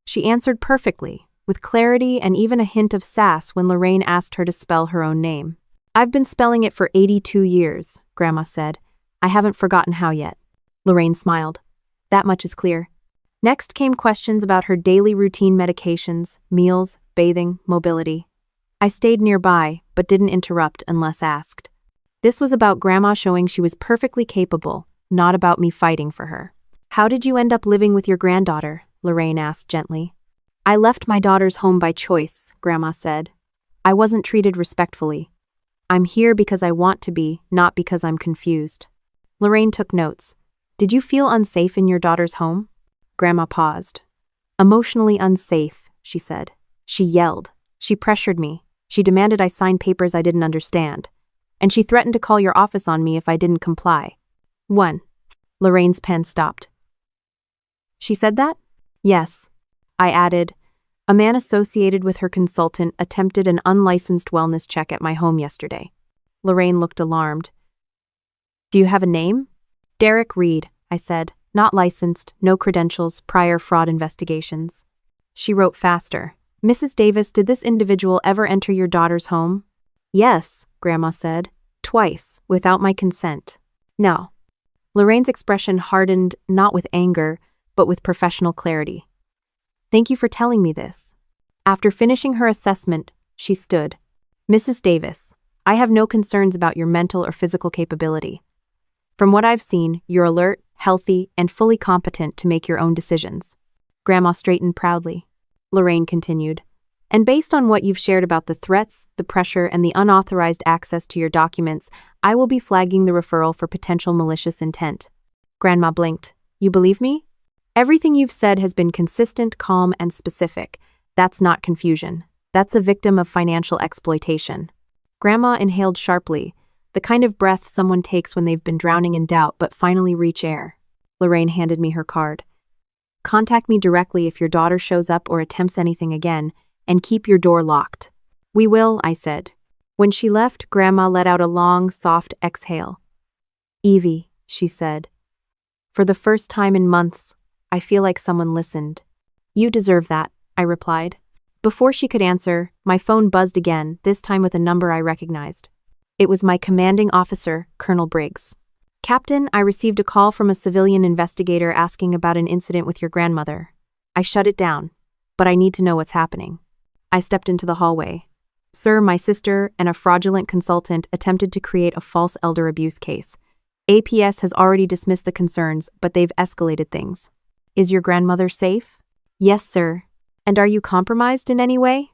She answered perfectly, with clarity and even a hint of sass when Lorraine asked her to spell her own name. "I've been spelling it for 82 years, Grandma said. "I haven't forgotten how yet." Lorraine smiled. "That much is clear." Next came questions about her daily routine medications, meals, bathing, mobility. I stayed nearby, but didn't interrupt unless asked. This was about Grandma showing she was perfectly capable, not about me fighting for her. "How did you end up living with your granddaughter?" Lorraine asked gently. "I left my daughter's home by choice," Grandma said. "I wasn't treated respectfully. I'm here because I want to be, not because I'm confused." Lorraine took notes. "Did you feel unsafe in your daughter's home?" Grandma paused. "Emotionally unsafe," she said. "She yelled. She pressured me. She demanded I sign papers I didn't understand. And she threatened to call your office on me if I didn't comply." 1. Lorraine's pen stopped. "She said that?" "Yes." I added, "A man associated with her consultant attempted an unlicensed wellness check at my home yesterday." Lorraine looked alarmed. "Do you have a name?" "Derek Reed," I said. "Not licensed, no credentials, prior fraud investigations." She wrote faster. "Mrs. Davis, did this individual ever enter your daughter's home?" "Yes," Grandma said. "Twice, without my consent." "No." Lorraine's expression hardened, not with anger, but with professional clarity. "Thank you for telling me this." After finishing her assessment, she stood. "Mrs. Davis, I have no concerns about your mental or physical capability. From what I've seen, you're alert, healthy, and fully competent to make your own decisions." Grandma straightened proudly. Lorraine continued, "And based on what you've shared about the threats, the pressure, and the unauthorized access to your documents, I will be flagging the referral for potential malicious intent." Grandma blinked. "You believe me?" "Everything you've said has been consistent, calm, and specific. That's not confusion. That's a victim of financial exploitation." Grandma inhaled sharply, the kind of breath someone takes when they've been drowning in doubt but finally reach air. Lorraine handed me her card. Contact me directly if your daughter shows up or attempts anything again, and keep your door locked. We will, I said. When she left, Grandma let out a long, soft exhale. Evie, she said. For the first time in months, I feel like someone listened. You deserve that, I replied. Before she could answer, my phone buzzed again, this time with a number I recognized. It was my commanding officer, Colonel Briggs. Captain, I received a call from a civilian investigator asking about an incident with your grandmother. I shut it down, but I need to know what's happening. I stepped into the hallway. Sir, my sister and a fraudulent consultant attempted to create a false elder abuse case. APS has already dismissed the concerns, but they've escalated things. Is your grandmother safe? Yes, sir. And are you compromised in any way?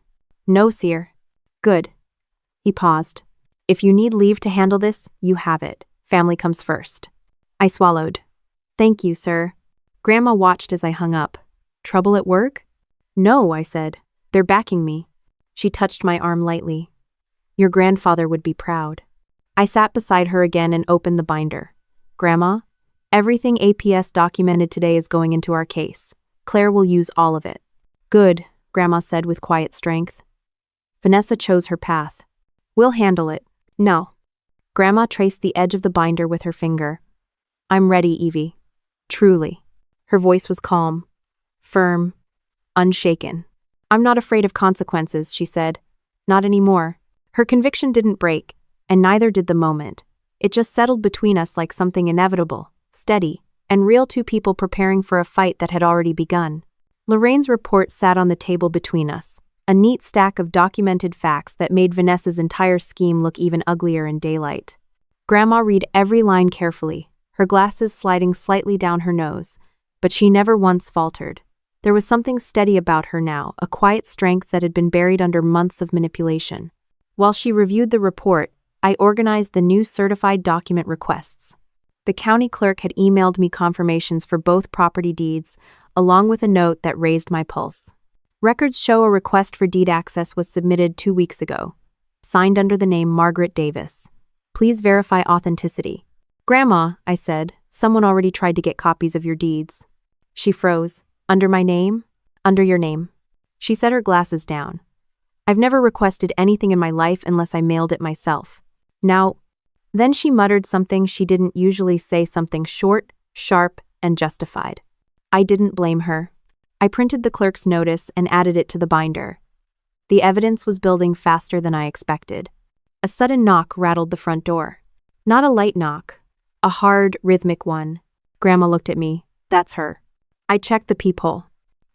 No, sir. Good. He paused. If you need leave to handle this, you have it. Family comes first. I swallowed. Thank you, sir. Grandma watched as I hung up. Trouble at work? No, I said. They're backing me. She touched my arm lightly. Your grandfather would be proud. I sat beside her again and opened the binder. Grandma, everything APS documented today is going into our case. Claire will use all of it. Good, Grandma said with quiet strength. Vanessa chose her path. We'll handle it. No. Grandma traced the edge of the binder with her finger. I'm ready, Evie. Truly. Her voice was calm, firm, unshaken. I'm not afraid of consequences, she said. Not anymore. Her conviction didn't break, and neither did the moment. It just settled between us like something inevitable, steady, and real, two people preparing for a fight that had already begun. Lorraine's report sat on the table between us, a neat stack of documented facts that made Vanessa's entire scheme look even uglier in daylight. Grandma read every line carefully, her glasses sliding slightly down her nose, but she never once faltered. There was something steady about her now, a quiet strength that had been buried under months of manipulation. While she reviewed the report, I organized the new certified document requests. The county clerk had emailed me confirmations for both property deeds, along with a note that raised my pulse. Records show a request for deed access was submitted 2 weeks ago, signed under the name Margaret Davis. Please verify authenticity. Grandma, I said, someone already tried to get copies of your deeds. She froze. Under my name? Under your name. She set her glasses down. I've never requested anything in my life unless I mailed it myself. Now, then she muttered something she didn't usually say, something short, sharp, and justified. I didn't blame her. I printed the clerk's notice and added it to the binder. The evidence was building faster than I expected. A sudden knock rattled the front door. Not a light knock, a hard, rhythmic one. Grandma looked at me. That's her. I checked the peephole.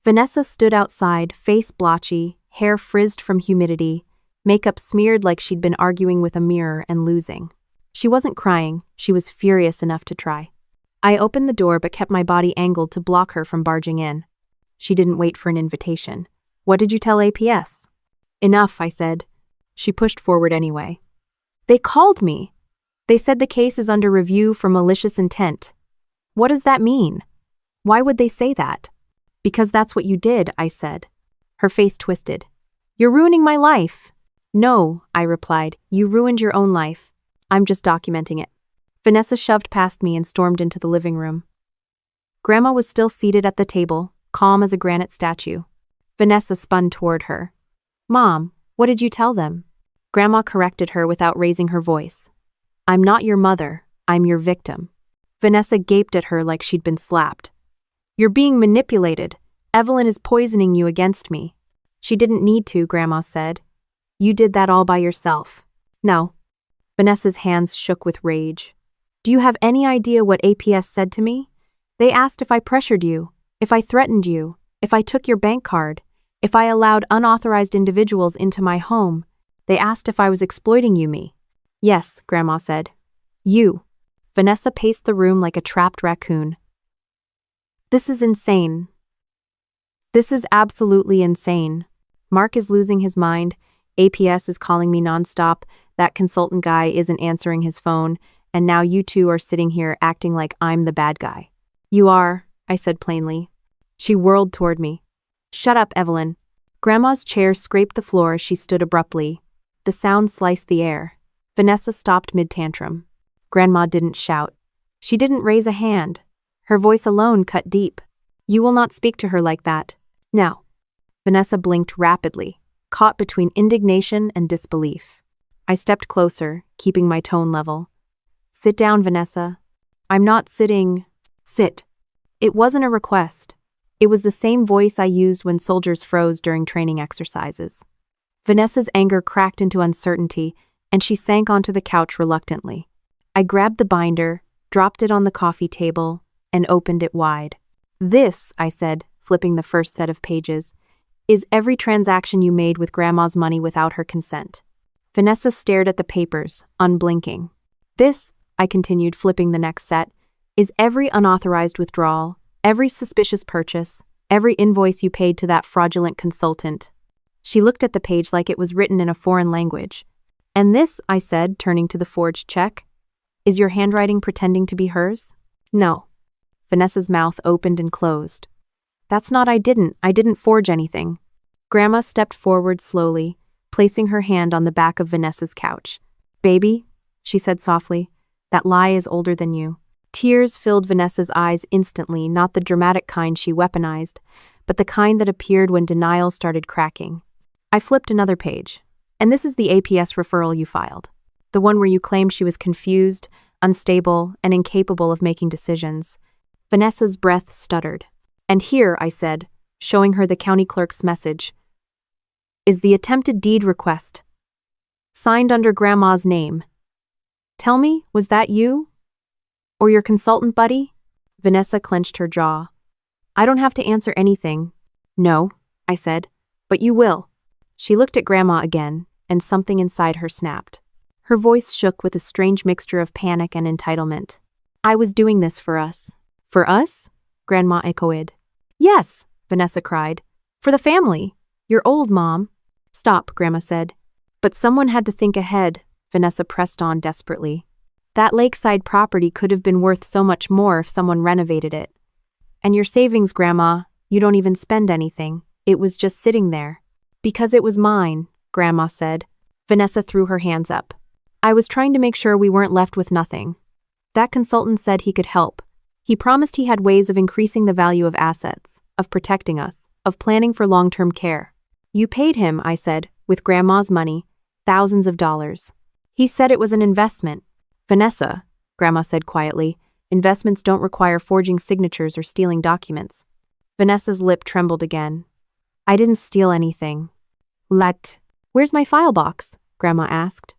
Vanessa stood outside, face blotchy, hair frizzed from humidity, makeup smeared like she'd been arguing with a mirror and losing. She wasn't crying, she was furious enough to try. I opened the door but kept my body angled to block her from barging in. She didn't wait for an invitation. What did you tell APS? Enough, I said. She pushed forward anyway. They called me. They said the case is under review for malicious intent. What does that mean? Why would they say that? Because that's what you did, I said. Her face twisted. You're ruining my life. No, I replied. You ruined your own life. I'm just documenting it. Vanessa shoved past me and stormed into the living room. Grandma was still seated at the table, calm as a granite statue. Vanessa spun toward her. Mom, what did you tell them? Grandma corrected her without raising her voice. I'm not your mother, I'm your victim. Vanessa gaped at her like she'd been slapped. You're being manipulated. Evelyn is poisoning you against me. She didn't need to, Grandma said. You did that all by yourself. No. Vanessa's hands shook with rage. Do you have any idea what APS said to me? They asked if I pressured you, if I threatened you, if I took your bank card, if I allowed unauthorized individuals into my home. They asked if I was exploiting you. Yes, Grandma said. You. Vanessa paced the room like a trapped raccoon. This is insane. This is absolutely insane. Mark is losing his mind. APS is calling me nonstop. That consultant guy isn't answering his phone. And now you two are sitting here acting like I'm the bad guy. You are, I said plainly. She whirled toward me. Shut up, Evelyn. Grandma's chair scraped the floor as she stood abruptly. The sound sliced the air. Vanessa stopped mid-tantrum. Grandma didn't shout. She didn't raise a hand. Her voice alone cut deep. You will not speak to her like that. No. Vanessa blinked rapidly, caught between indignation and disbelief. I stepped closer, keeping my tone level. Sit down, Vanessa. I'm not sitting. Sit. It wasn't a request. It was the same voice I used when soldiers froze during training exercises. Vanessa's anger cracked into uncertainty, and she sank onto the couch reluctantly. I grabbed the binder, dropped it on the coffee table, and opened it wide. This, I said, flipping the first set of pages, is every transaction you made with Grandma's money without her consent. Vanessa stared at the papers, unblinking. This, I continued, flipping the next set, is every unauthorized withdrawal, every suspicious purchase, every invoice you paid to that fraudulent consultant. She looked at the page like it was written in a foreign language. And this, I said, turning to the forged check, is your handwriting pretending to be hers? No. Vanessa's mouth opened and closed. That's not I didn't forge anything. Grandma stepped forward slowly, placing her hand on the back of Vanessa's couch. Baby, she said softly, that lie is older than you. Tears filled Vanessa's eyes instantly, not the dramatic kind she weaponized, but the kind that appeared when denial started cracking. I flipped another page. And this is the APS referral you filed. The one where you claimed she was confused, unstable, and incapable of making decisions. Vanessa's breath stuttered. And here, I said, showing her the county clerk's message, is the attempted deed request. Signed under Grandma's name. Tell me, was that you? Or your consultant buddy? Vanessa clenched her jaw. I don't have to answer anything. No, I said, but you will. She looked at Grandma again, and something inside her snapped. Her voice shook with a strange mixture of panic and entitlement. I was doing this for us. For us? Grandma echoed. Yes, Vanessa cried. For the family. You're old, Mom. Stop, Grandma said. But someone had to think ahead, Vanessa pressed on desperately. That lakeside property could have been worth so much more if someone renovated it. And your savings, Grandma, you don't even spend anything. It was just sitting there. Because it was mine, Grandma said. Vanessa threw her hands up. I was trying to make sure we weren't left with nothing. That consultant said he could help. He promised he had ways of increasing the value of assets, of protecting us, of planning for long-term care. You paid him, I said, with Grandma's money, thousands of dollars. He said it was an investment. Vanessa, Grandma said quietly, investments don't require forging signatures or stealing documents. Vanessa's lip trembled again. I didn't steal anything. Where's my file box? Grandma asked.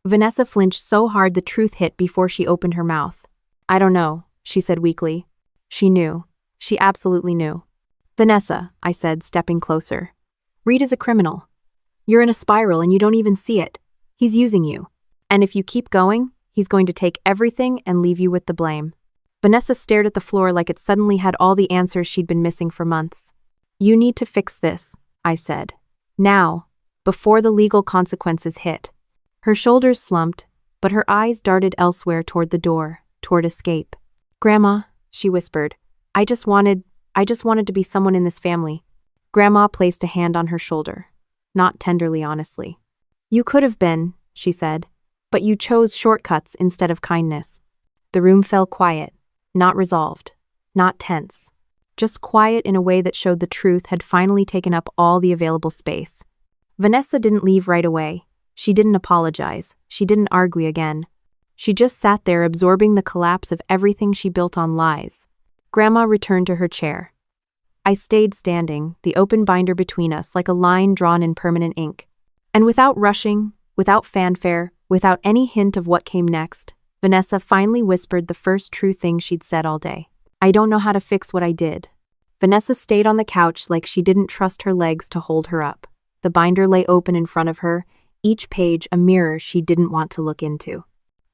Vanessa flinched so hard the truth hit before she opened her mouth. I don't know, she said weakly. She knew. She absolutely knew. Vanessa, I said, stepping closer. Reed is a criminal. You're in a spiral and you don't even see it. He's using you. And if you keep going, he's going to take everything and leave you with the blame. Vanessa stared at the floor like it suddenly had all the answers she'd been missing for months. You need to fix this, I said. Now, before the legal consequences hit. Her shoulders slumped, but her eyes darted elsewhere toward the door, toward escape. Grandma, she whispered, I just wanted to be someone in this family. Grandma placed a hand on her shoulder, not tenderly, honestly. You could have been, she said, but you chose shortcuts instead of kindness. The room fell quiet, not resolved, not tense. Just quiet in a way that showed the truth had finally taken up all the available space. Vanessa didn't leave right away. She didn't apologize. She didn't argue again. She just sat there absorbing the collapse of everything she built on lies. Grandma returned to her chair. I stayed standing, the open binder between us like a line drawn in permanent ink. And without rushing, without fanfare, without any hint of what came next, Vanessa finally whispered the first true thing she'd said all day. I don't know how to fix what I did. Vanessa stayed on the couch like she didn't trust her legs to hold her up. The binder lay open in front of her, each page a mirror she didn't want to look into.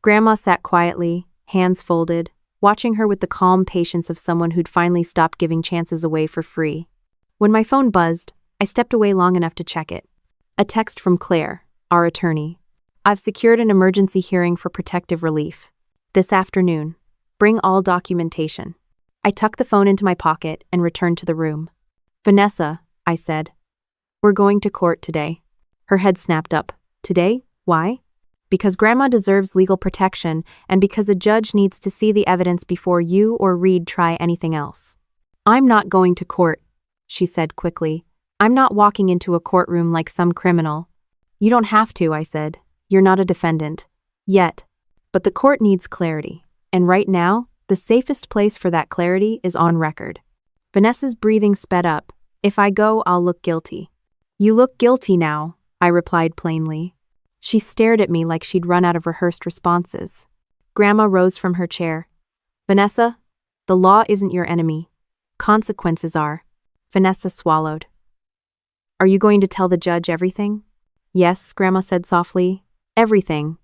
Grandma sat quietly, hands folded, watching her with the calm patience of someone who'd finally stopped giving chances away for free. When my phone buzzed, I stepped away long enough to check it. A text from Claire, our attorney. I've secured an emergency hearing for protective relief. This afternoon. Bring all documentation. I tucked the phone into my pocket and returned to the room. Vanessa, I said. We're going to court today. Her head snapped up. Today? Why? Because Grandma deserves legal protection and because a judge needs to see the evidence before you or Reed try anything else. I'm not going to court, she said quickly. I'm not walking into a courtroom like some criminal. You don't have to, I said. You're not a defendant. Yet. But the court needs clarity. And right now, the safest place for that clarity is on record. Vanessa's breathing sped up. If I go, I'll look guilty. You look guilty now, I replied plainly. She stared at me like she'd run out of rehearsed responses. Grandma rose from her chair. Vanessa, the law isn't your enemy. Consequences are. Vanessa swallowed. Are you going to tell the judge everything? Yes, Grandma said softly. Everything.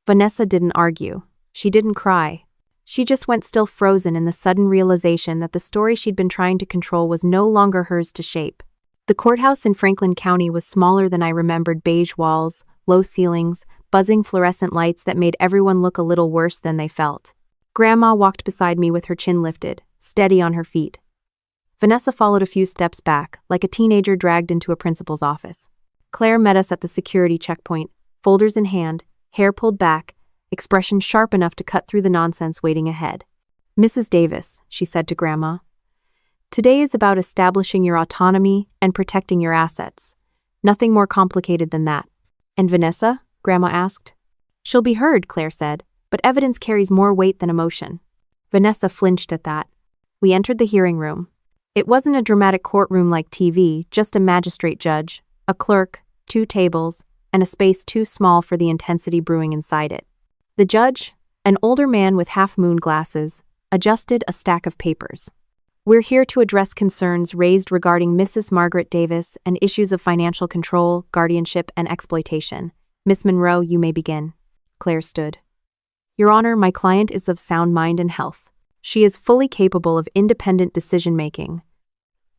Vanessa didn't argue. She didn't cry. She just went still, frozen in the sudden realization that the story she'd been trying to control was no longer hers to shape. The courthouse in Franklin County was smaller than I remembered. Beige walls, low ceilings, buzzing fluorescent lights that made everyone look a little worse than they felt. Grandma walked beside me with her chin lifted, steady on her feet. Vanessa followed a few steps back, like a teenager dragged into a principal's office. Claire met us at the security checkpoint, folders in hand, hair pulled back, expression sharp enough to cut through the nonsense waiting ahead. Mrs. Davis, she said to Grandma, today is about establishing your autonomy and protecting your assets. Nothing more complicated than that. And Vanessa? Grandma asked. She'll be heard, Claire said, but evidence carries more weight than emotion. Vanessa flinched at that. We entered the hearing room. It wasn't a dramatic courtroom like TV, just a magistrate judge, a clerk, 2 tables, and a space too small for the intensity brewing inside it. The judge, an older man with half-moon glasses, adjusted a stack of papers. We're here to address concerns raised regarding Mrs. Margaret Davis and issues of financial control, guardianship, and exploitation. Miss Monroe, you may begin. Claire stood. Your Honor, my client is of sound mind and health. She is fully capable of independent decision-making.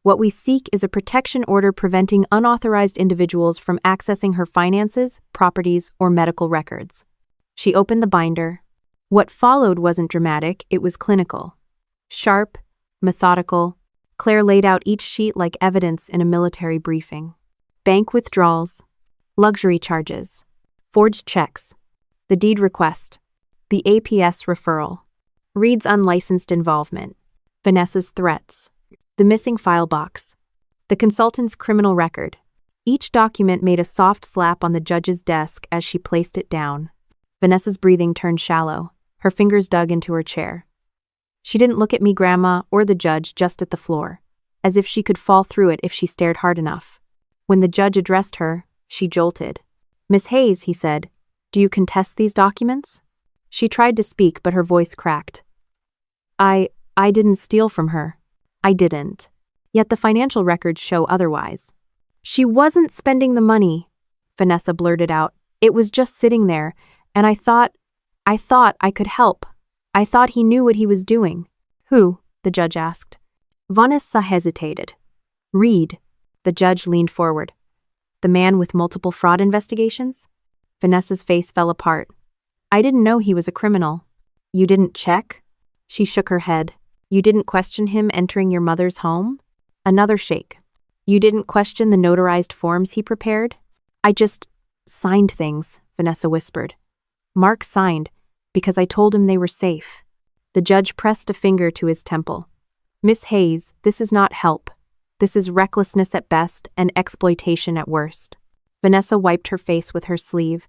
What we seek is a protection order preventing unauthorized individuals from accessing her finances, properties, or medical records. She opened the binder. What followed wasn't dramatic, it was clinical. Sharp, methodical, Claire laid out each sheet like evidence in a military briefing. Bank withdrawals, luxury charges, forged checks, the deed request, the APS referral, Reed's unlicensed involvement, Vanessa's threats, the missing file box, the consultant's criminal record. Each document made a soft slap on the judge's desk as she placed it down. Vanessa's breathing turned shallow. Her fingers dug into her chair. She didn't look at me, Grandma, or the judge, just at the floor, as if she could fall through it if she stared hard enough. When the judge addressed her, she jolted. Miss Hayes, he said, do you contest these documents? She tried to speak, but her voice cracked. I didn't steal from her. I didn't. Yet the financial records show otherwise. She wasn't spending the money, Vanessa blurted out. It was just sitting there, and I thought I could help. I thought he knew what he was doing. Who? The judge asked. Vanessa hesitated. Reed. The judge leaned forward. The man with multiple fraud investigations? Vanessa's face fell apart. I didn't know he was a criminal. You didn't check? She shook her head. You didn't question him entering your mother's home? Another shake. You didn't question the notarized forms he prepared? I just signed things, Vanessa whispered. Mark signed, because I told him they were safe. The judge pressed a finger to his temple. Miss Hayes, this is not help. This is recklessness at best and exploitation at worst. Vanessa wiped her face with her sleeve.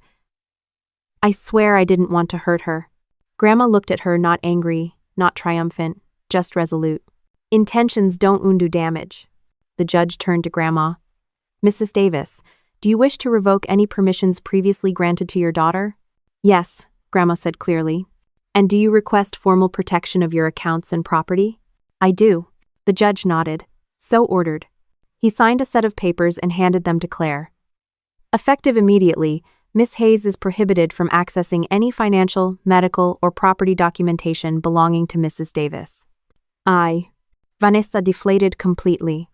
I swear I didn't want to hurt her. Grandma looked at her, not angry, not triumphant, just resolute. Intentions don't undo damage. The judge turned to Grandma. Mrs. Davis, do you wish to revoke any permissions previously granted to your daughter? Yes, Grandma said clearly. And do you request formal protection of your accounts and property? I do. The judge nodded. So ordered. He signed a set of papers and handed them to Claire. Effective immediately, Miss Hayes is prohibited from accessing any financial, medical, or property documentation belonging to Mrs. Davis. Vanessa deflated completely.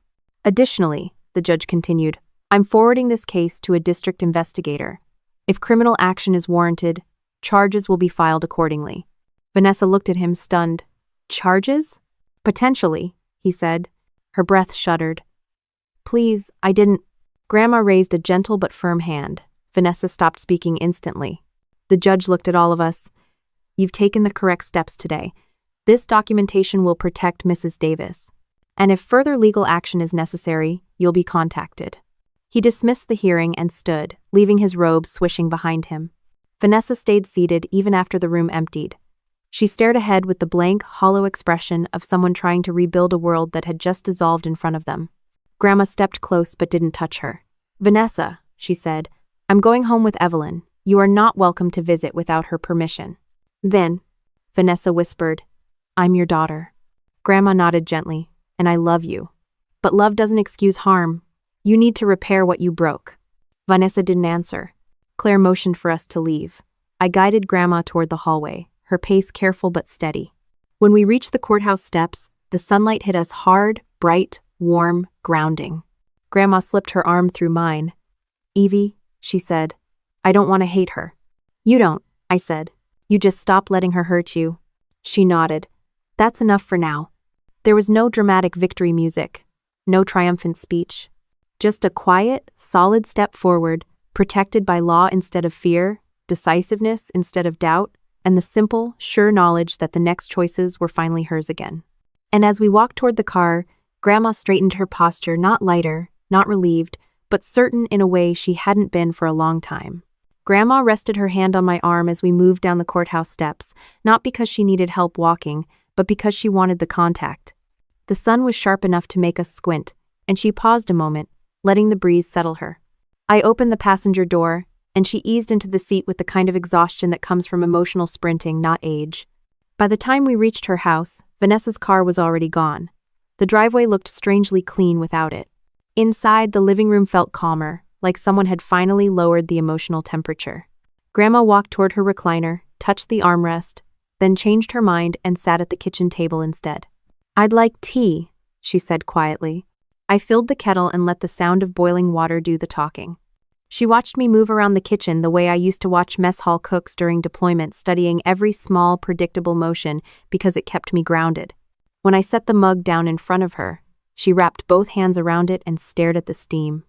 Additionally, the judge continued, I'm forwarding this case to a district investigator. If criminal action is warranted, charges will be filed accordingly. Vanessa looked at him, stunned. Charges? Potentially, he said. Her breath shuddered. Please, I didn't. Grandma raised a gentle but firm hand. Vanessa stopped speaking instantly. The judge looked at all of us. You've taken the correct steps today. This documentation will protect Mrs. Davis. and if further legal action is necessary, you'll be contacted. He dismissed the hearing and stood, leaving his robe swishing behind him. Vanessa stayed seated even after the room emptied. She stared ahead with the blank, hollow expression of someone trying to rebuild a world that had just dissolved in front of them. Grandma stepped close but didn't touch her. "Vanessa," she said, "I'm going home with Evelyn. You are not welcome to visit without her permission." "Then," Vanessa whispered, "I'm your daughter." Grandma nodded gently, "And I love you. But love doesn't excuse harm. You need to repair what you broke." Vanessa didn't answer. Claire motioned for us to leave. I guided Grandma toward the hallway, her pace careful but steady. When we reached the courthouse steps, the sunlight hit us hard, bright, warm, grounding. Grandma slipped her arm through mine. "Evie," she said, "I don't want to hate her." "You don't," I said. "You just stop letting her hurt you." She nodded. "That's enough for now." There was no dramatic victory music, no triumphant speech. Just a quiet, solid step forward, protected by law instead of fear, decisiveness instead of doubt, and the simple, sure knowledge that the next choices were finally hers again. And as we walked toward the car, Grandma straightened her posture, not lighter, not relieved, but certain in a way she hadn't been for a long time. Grandma rested her hand on my arm as we moved down the courthouse steps, not because she needed help walking, but because she wanted the contact. The sun was sharp enough to make us squint, and she paused a moment, letting the breeze settle her. I opened the passenger door, and she eased into the seat with the kind of exhaustion that comes from emotional sprinting, not age. By the time we reached her house, Vanessa's car was already gone. The driveway looked strangely clean without it. Inside, the living room felt calmer, like someone had finally lowered the emotional temperature. Grandma walked toward her recliner, touched the armrest, then changed her mind and sat at the kitchen table instead. "I'd like tea," she said quietly. I filled the kettle and let the sound of boiling water do the talking. She watched me move around the kitchen the way I used to watch mess hall cooks during deployment, studying every small, predictable motion because it kept me grounded. When I set the mug down in front of her, she wrapped both hands around it and stared at the steam.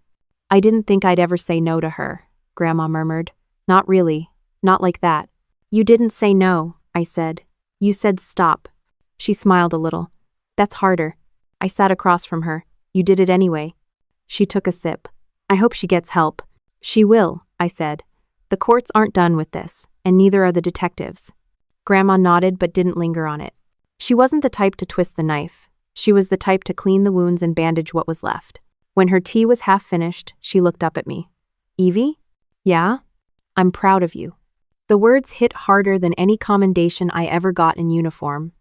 "I didn't think I'd ever say no to her," Grandma murmured. "Not really. Not like that." "You didn't say no," I said. "You said stop." She smiled a little. "That's harder." I sat across from her. "You did it anyway." She took a sip. "I hope she gets help." "She will," I said. "The courts aren't done with this, and neither are the detectives." Grandma nodded but didn't linger on it. She wasn't the type to twist the knife. She was the type to clean the wounds and bandage what was left. When her tea was half finished, she looked up at me. "Evie?" "Yeah?" "I'm proud of you." The words hit harder than any commendation I ever got in uniform.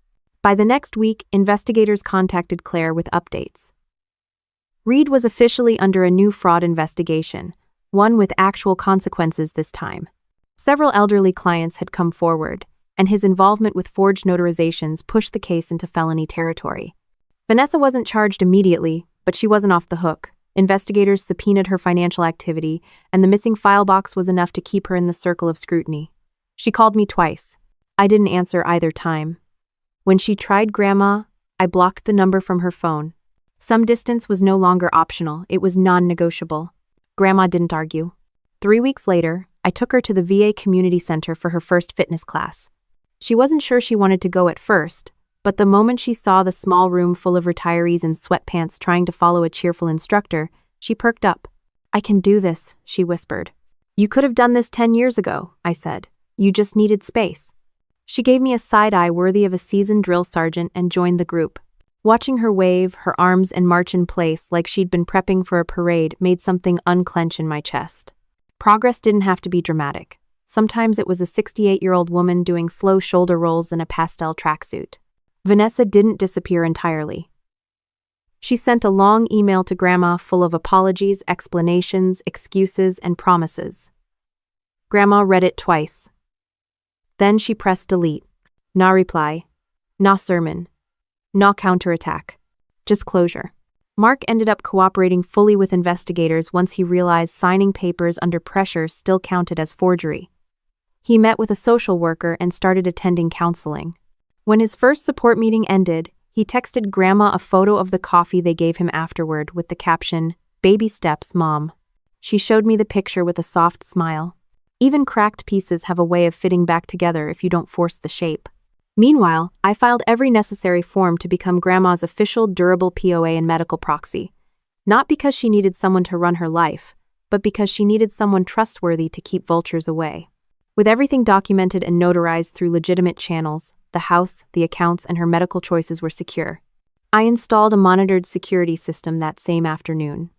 By the next week, investigators contacted Claire with updates. Reed was officially under a new fraud investigation, one with actual consequences this time. Several elderly clients had come forward, and his involvement with forged notarizations pushed the case into felony territory. Vanessa wasn't charged immediately, but she wasn't off the hook. Investigators subpoenaed her financial activity, and the missing file box was enough to keep her in the circle of scrutiny. She called me twice. I didn't answer either time. When she tried Grandma, I blocked the number from her phone. Some distance was no longer optional, it was non-negotiable. Grandma didn't argue. 3 weeks later, I took her to the VA Community Center for her first fitness class. She wasn't sure she wanted to go at first, but the moment she saw the small room full of retirees in sweatpants trying to follow a cheerful instructor, she perked up. "I can do this," she whispered. "You could have done this 10 years ago," I said. "You just needed space." She gave me a side-eye worthy of a seasoned drill sergeant and joined the group. Watching her wave, her arms and march in place like she'd been prepping for a parade made something unclench in my chest. Progress didn't have to be dramatic. Sometimes it was a 68-year-old woman doing slow shoulder rolls in a pastel tracksuit. Vanessa didn't disappear entirely. She sent a long email to Grandma full of apologies, explanations, excuses, and promises. Grandma read it twice. Then she pressed delete. "Na reply. Na sermon. Na counterattack. Just closure." Mark ended up cooperating fully with investigators once he realized signing papers under pressure still counted as forgery. He met with a social worker and started attending counseling. When his first support meeting ended, he texted Grandma a photo of the coffee they gave him afterward with the caption, "Baby steps, Mom." She showed me the picture with a soft smile. Even cracked pieces have a way of fitting back together if you don't force the shape. Meanwhile, I filed every necessary form to become Grandma's official durable POA and medical proxy. Not because she needed someone to run her life, but because she needed someone trustworthy to keep vultures away. With everything documented and notarized through legitimate channels, the house, the accounts, and her medical choices were secure. I installed a monitored security system that same afternoon.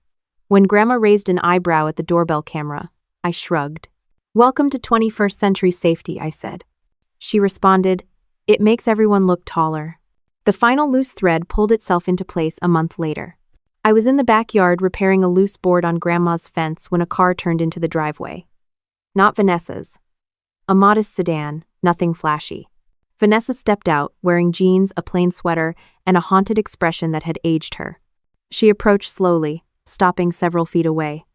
When Grandma raised an eyebrow at the doorbell camera, I shrugged. "Welcome to 21st century safety," I said. She responded, "It makes everyone look taller." The final loose thread pulled itself into place a month later. I was in the backyard repairing a loose board on Grandma's fence when a car turned into the driveway. Not Vanessa's. A modest sedan, nothing flashy. Vanessa stepped out, wearing jeans, a plain sweater, and a haunted expression that had aged her. She approached slowly, stopping several feet away.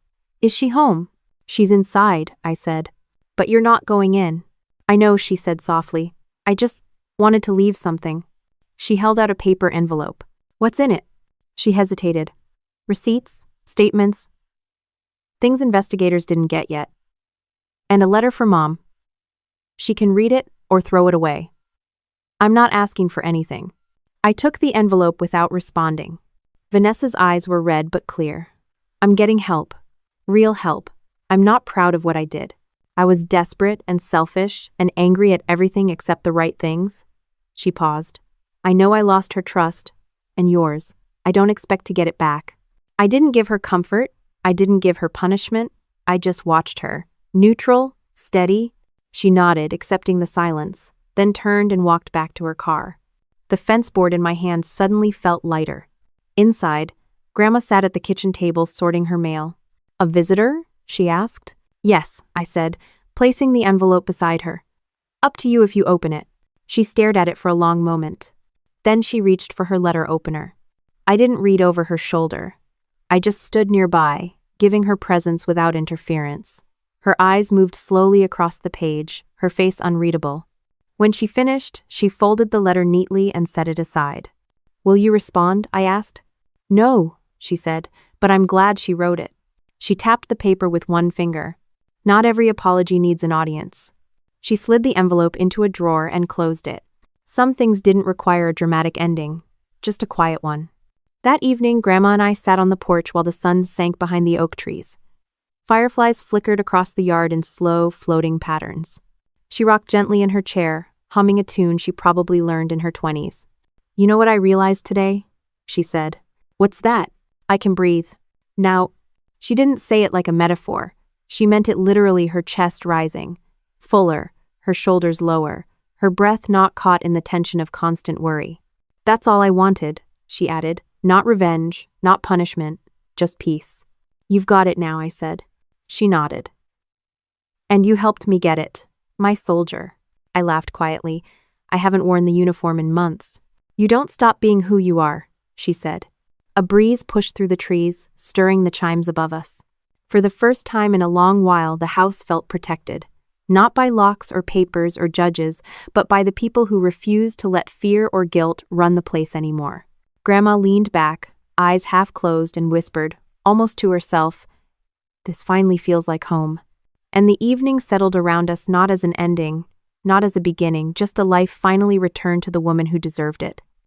"Is she home?" "She's inside," I said. "But you're not going in." "I know," she said softly. "I just wanted to leave something." She held out a paper envelope. "What's in it?" She hesitated. "Receipts, statements, things investigators didn't get yet. And a letter for Mom. She can read it or throw it away. I'm not asking for anything." I took the envelope without responding. Vanessa's eyes were red but clear. "I'm getting help. Real help. I'm not proud of what I did. I was desperate and selfish and angry at everything except the right things." She paused. "I know I lost her trust, and yours. I don't expect to get it back." I didn't give her comfort. I didn't give her punishment. I just watched her. Neutral, steady. She nodded, accepting the silence, then turned and walked back to her car. The fence board in my hand suddenly felt lighter. Inside, Grandma sat at the kitchen table sorting her mail. "A visitor?" she asked. "Yes," I said, placing the envelope beside her. "Up to you if you open it." She stared at it for a long moment. Then she reached for her letter opener. I didn't read over her shoulder. I just stood nearby, giving her presence without interference. Her eyes moved slowly across the page, her face unreadable. When she finished, she folded the letter neatly and set it aside. "Will you respond?" I asked. "No," she said, "but I'm glad she wrote it." She tapped the paper with one finger. "Not every apology needs an audience." She slid the envelope into a drawer and closed it. Some things didn't require a dramatic ending, just a quiet one. That evening, Grandma and I sat on the porch while the sun sank behind the oak trees. Fireflies flickered across the yard in slow, floating patterns. She rocked gently in her chair, humming a tune she probably learned in her 20s. "You know what I realized today?" she said. "What's that?" "I can breathe. Now." She didn't say it like a metaphor. She meant it literally, her chest rising. Fuller, her shoulders lower, her breath not caught in the tension of constant worry. "That's all I wanted," she added. "Not revenge, not punishment, just peace." "You've got it now," I said. She nodded. "And you helped me get it. My soldier." I laughed quietly. "I haven't worn the uniform in months." "You don't stop being who you are," she said. A breeze pushed through the trees, stirring the chimes above us. For the first time in a long while, the house felt protected. Not by locks or papers or judges, but by the people who refused to let fear or guilt run the place anymore. Grandma leaned back, eyes half closed, and whispered, almost to herself, "This finally feels like home." And the evening settled around us not as an ending, not as a beginning, just a life finally returned to the woman who deserved it.